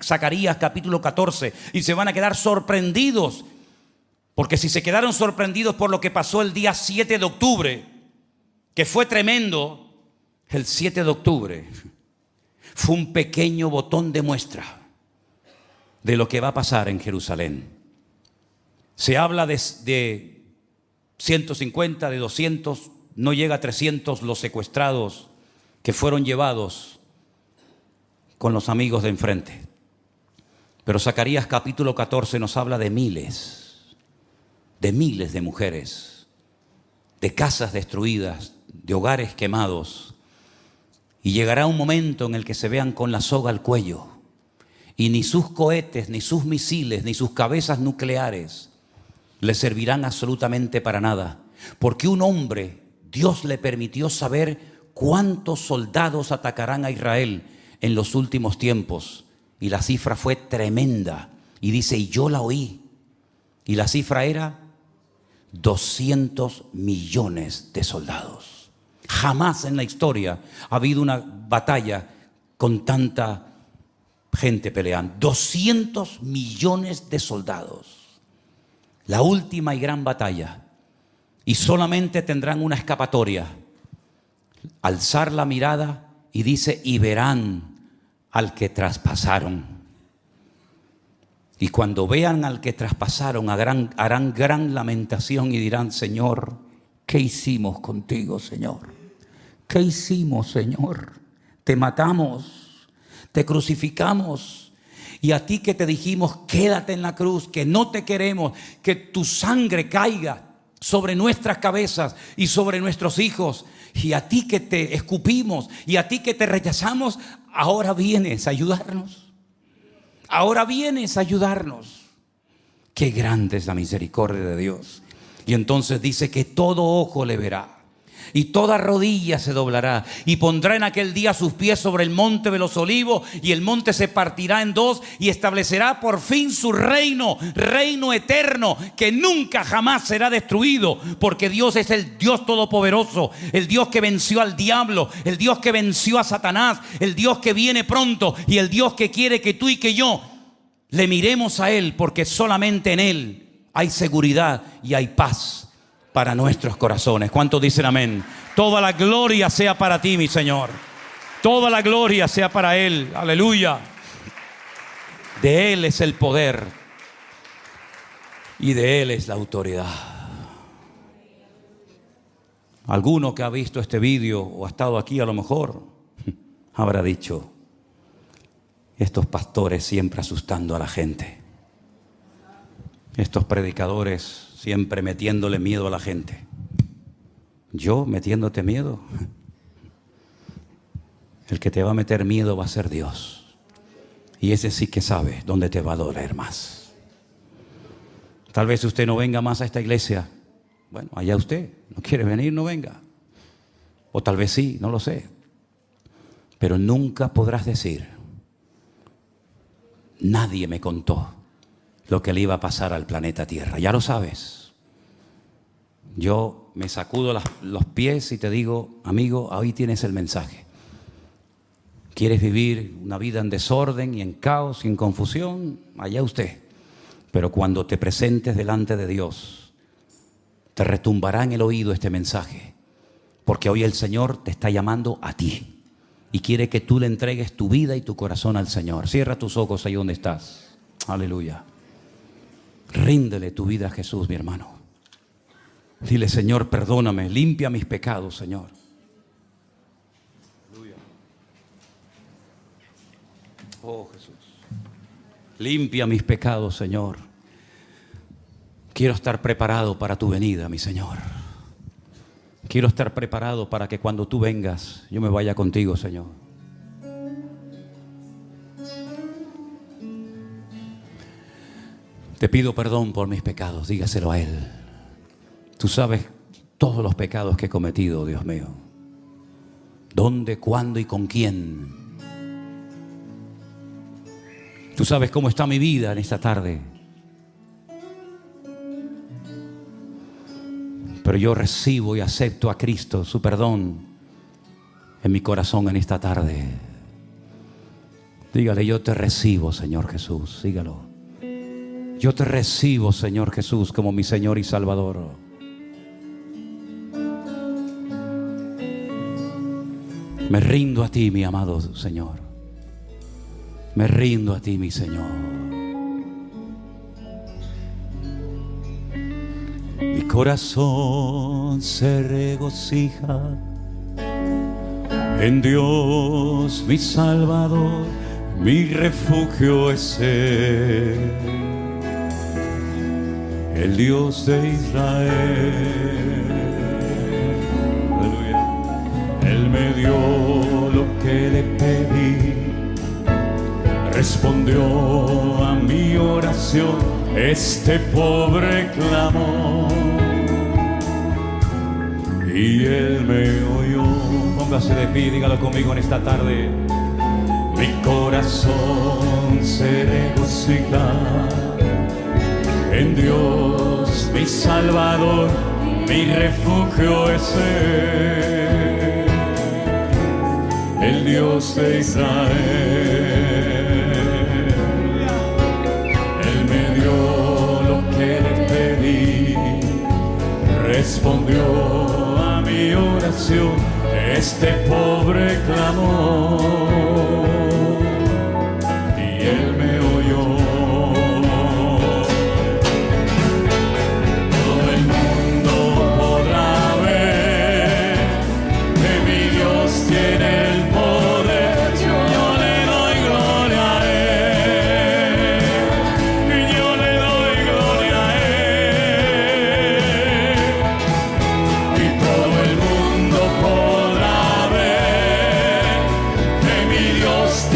Zacarías capítulo 14 y se van a quedar sorprendidos, porque si se quedaron sorprendidos por lo que pasó el día 7 de octubre, que fue tremendo, el 7 de octubre fue un pequeño botón de muestra de lo que va a pasar en Jerusalén. Se habla de 150, de 200, no llega a 300 los secuestrados que fueron llevados con los amigos de enfrente. Pero Zacarías capítulo 14 nos habla de miles de mujeres, de casas destruidas, de hogares quemados. Y llegará un momento en el que se vean con la soga al cuello, y ni sus cohetes, ni sus misiles, ni sus cabezas nucleares les servirán absolutamente para nada, porque un hombre, Dios le permitió saber cuántos soldados atacarán a Israel en los últimos tiempos, y la cifra fue tremenda, y dice, y yo la oí, y la cifra era 200 millones de soldados. Jamás en la historia ha habido una batalla con tanta gente peleando. 200 millones de soldados. La última y gran batalla. Y solamente tendrán una escapatoria. Alzar la mirada y dice, y verán al que traspasaron. Y cuando vean al que traspasaron, harán gran lamentación y dirán, Señor, ¿qué hicimos contigo, Señor? ¿Qué hicimos, Señor? Te matamos, te crucificamos, y a ti que te dijimos, quédate en la cruz, que no te queremos, que tu sangre caiga sobre nuestras cabezas y sobre nuestros hijos, y a ti que te escupimos, y a ti que te rechazamos, ahora vienes a ayudarnos. Ahora vienes a ayudarnos. Qué grande es la misericordia de Dios. Y entonces dice que todo ojo le verá, y toda rodilla se doblará, y pondrá en aquel día sus pies sobre el monte de los olivos, y el monte se partirá en dos, y establecerá por fin su reino eterno, que nunca jamás será destruido, porque Dios es el Dios todopoderoso, el Dios que venció al diablo, el Dios que venció a Satanás, el Dios que viene pronto, y el Dios que quiere que tú y que yo le miremos a Él, porque solamente en Él hay seguridad y hay paz para nuestros corazones. ¿Cuántos dicen amén? Toda la gloria sea para ti, mi Señor. Toda la gloria sea para Él. Aleluya. De Él es el poder y de Él es la autoridad. Alguno que ha visto este vídeo o ha estado aquí a lo mejor habrá dicho, estos pastores siempre asustando a la gente, estos predicadores siempre metiéndole miedo a la gente. ¿Yo metiéndote miedo? El que te va a meter miedo va a ser Dios. Y ese sí que sabe dónde te va a doler más. Tal vez usted no venga más a esta iglesia. Bueno, allá usted. No quiere venir, no venga. O tal vez sí, no lo sé. Pero nunca podrás decir, nadie me contó lo que le iba a pasar al planeta Tierra. Ya lo sabes. Yo me sacudo los pies y te digo, amigo, hoy tienes el mensaje. ¿Quieres vivir una vida en desorden y en caos y en confusión? Allá usted. Pero cuando te presentes delante de Dios, te retumbará en el oído este mensaje, porque hoy el Señor te está llamando a ti y quiere que tú le entregues tu vida y tu corazón al Señor. Cierra tus ojos ahí donde estás. Aleluya. Ríndele tu vida a Jesús, mi hermano. Dile: Señor, perdóname, limpia mis pecados, Señor. Aleluya. Oh, Jesús. Limpia mis pecados, Señor. Quiero estar preparado para tu venida, mi Señor. Quiero estar preparado para que cuando tú vengas, yo me vaya contigo, Señor. Te pido perdón por mis pecados, dígaselo a Él. Tú sabes todos los pecados que he cometido, Dios mío. ¿Dónde, cuándo y con quién? Tú sabes cómo está mi vida en esta tarde. Pero yo recibo y acepto a Cristo, su perdón, en mi corazón en esta tarde. Dígale: yo te recibo, Señor Jesús. Dígalo: yo te recibo, Señor Jesús, como mi Señor y Salvador. Me rindo a ti, mi amado Señor. Me rindo a ti, mi Señor. Mi corazón se regocija en Dios, mi Salvador. Mi refugio es Él, el Dios de Israel. Aleluya. Él me dio lo que le pedí, respondió a mi oración, este pobre clamó, y Él me oyó. Póngase de pie, dígalo conmigo en esta tarde. Mi corazón se regocija en Dios, mi Salvador, mi refugio es Él, el Dios de Israel. Él me dio lo que le pedí, respondió a mi oración, este pobre clamó. Dios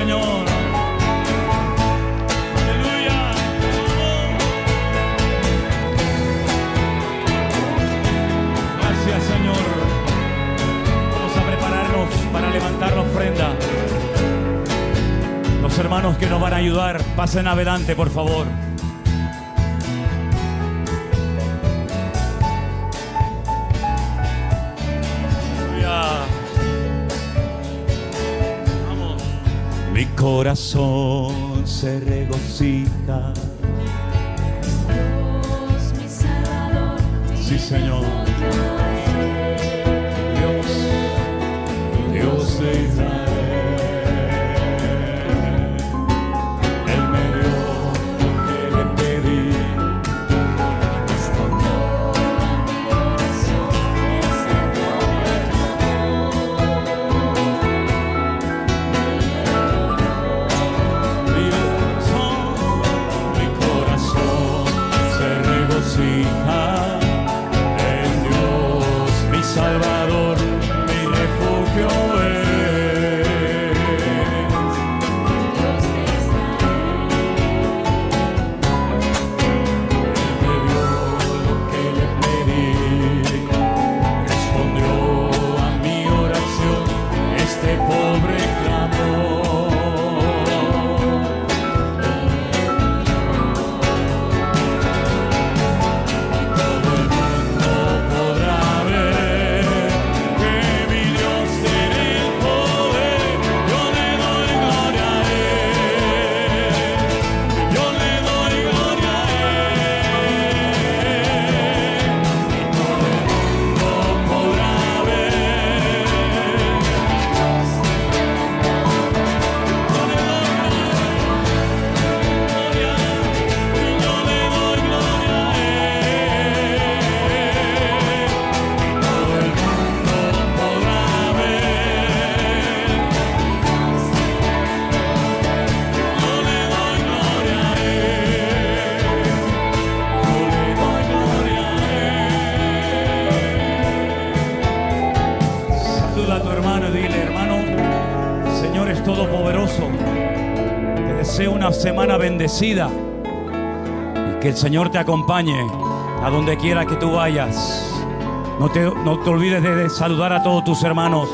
Señor. Aleluya. Gracias, Señor. Vamos a prepararnos para levantar la ofrenda. Los hermanos que nos van a ayudar, pasen adelante, por favor. Vamos. Mi corazón se regocija. Dios, mi Salvador, Sí, Señor. Dios de Israel. Él me dio lo que le pedí. respondió a mi oración, este pobre Mi corazón se regocija en Dios, mi Salvador, mi refugio es. Dios de Israel. Me dio lo que le pedí, respondió a mi oración, este pobre clamor. Todo el mundo podrá ver que mi Dios tiene el poder. Yo le doy gloria a Él. Yo le doy gloria a Él. Y todo el mundo podrá ver. Yo le doy gloria. Y yo le doy gloria a Él. Y todo el mundo podrá ver. Yo le doy gloria a Él. Yo le doy gloria a Él. Saluda a tu hermano y dile, hermano, el Señor es todopoderoso. Te deseo una semana bendecida y que el Señor te acompañe a donde quiera que tú vayas. No te olvides de saludar a todos tus hermanos.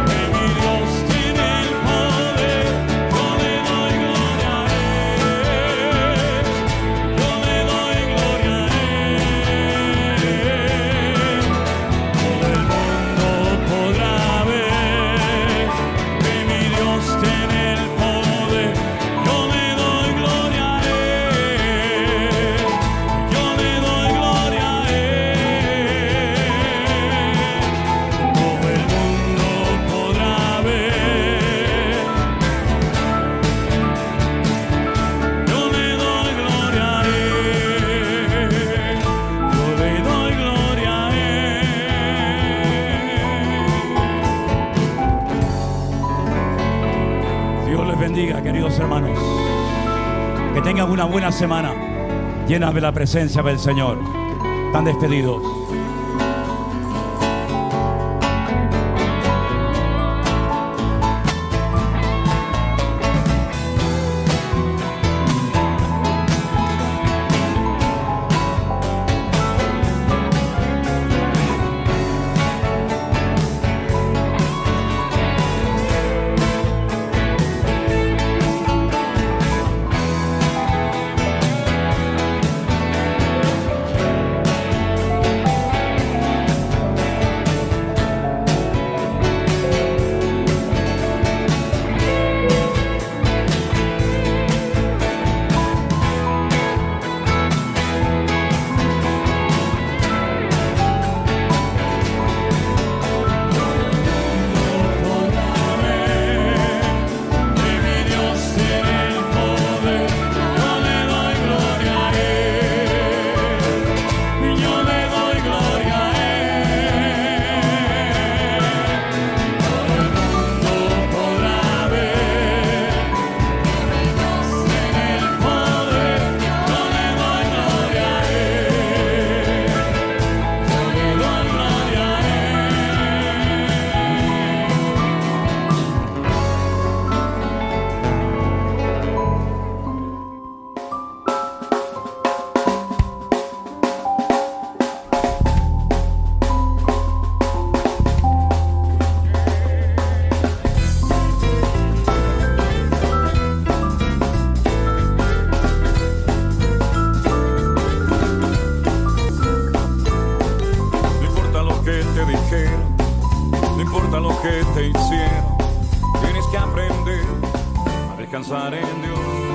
Que mi Dios tiene el poder, yo le doy gloria a Él. Yo le doy gloria a Él. Todo el mundo podrá ver que mi Dios tiene el poder. Yo le doy gloria a Él. Yo le doy gloria a Él. Todo el mundo podrá ver. Yo le doy gloria a Él. Yo le doy gloria a Él. Dios les bendiga, queridos hermanos. Que tengan una buena semana llena de la presencia del Señor. Están despedidos. importa lo que te hicieron, tienes que aprender a descansar en Dios.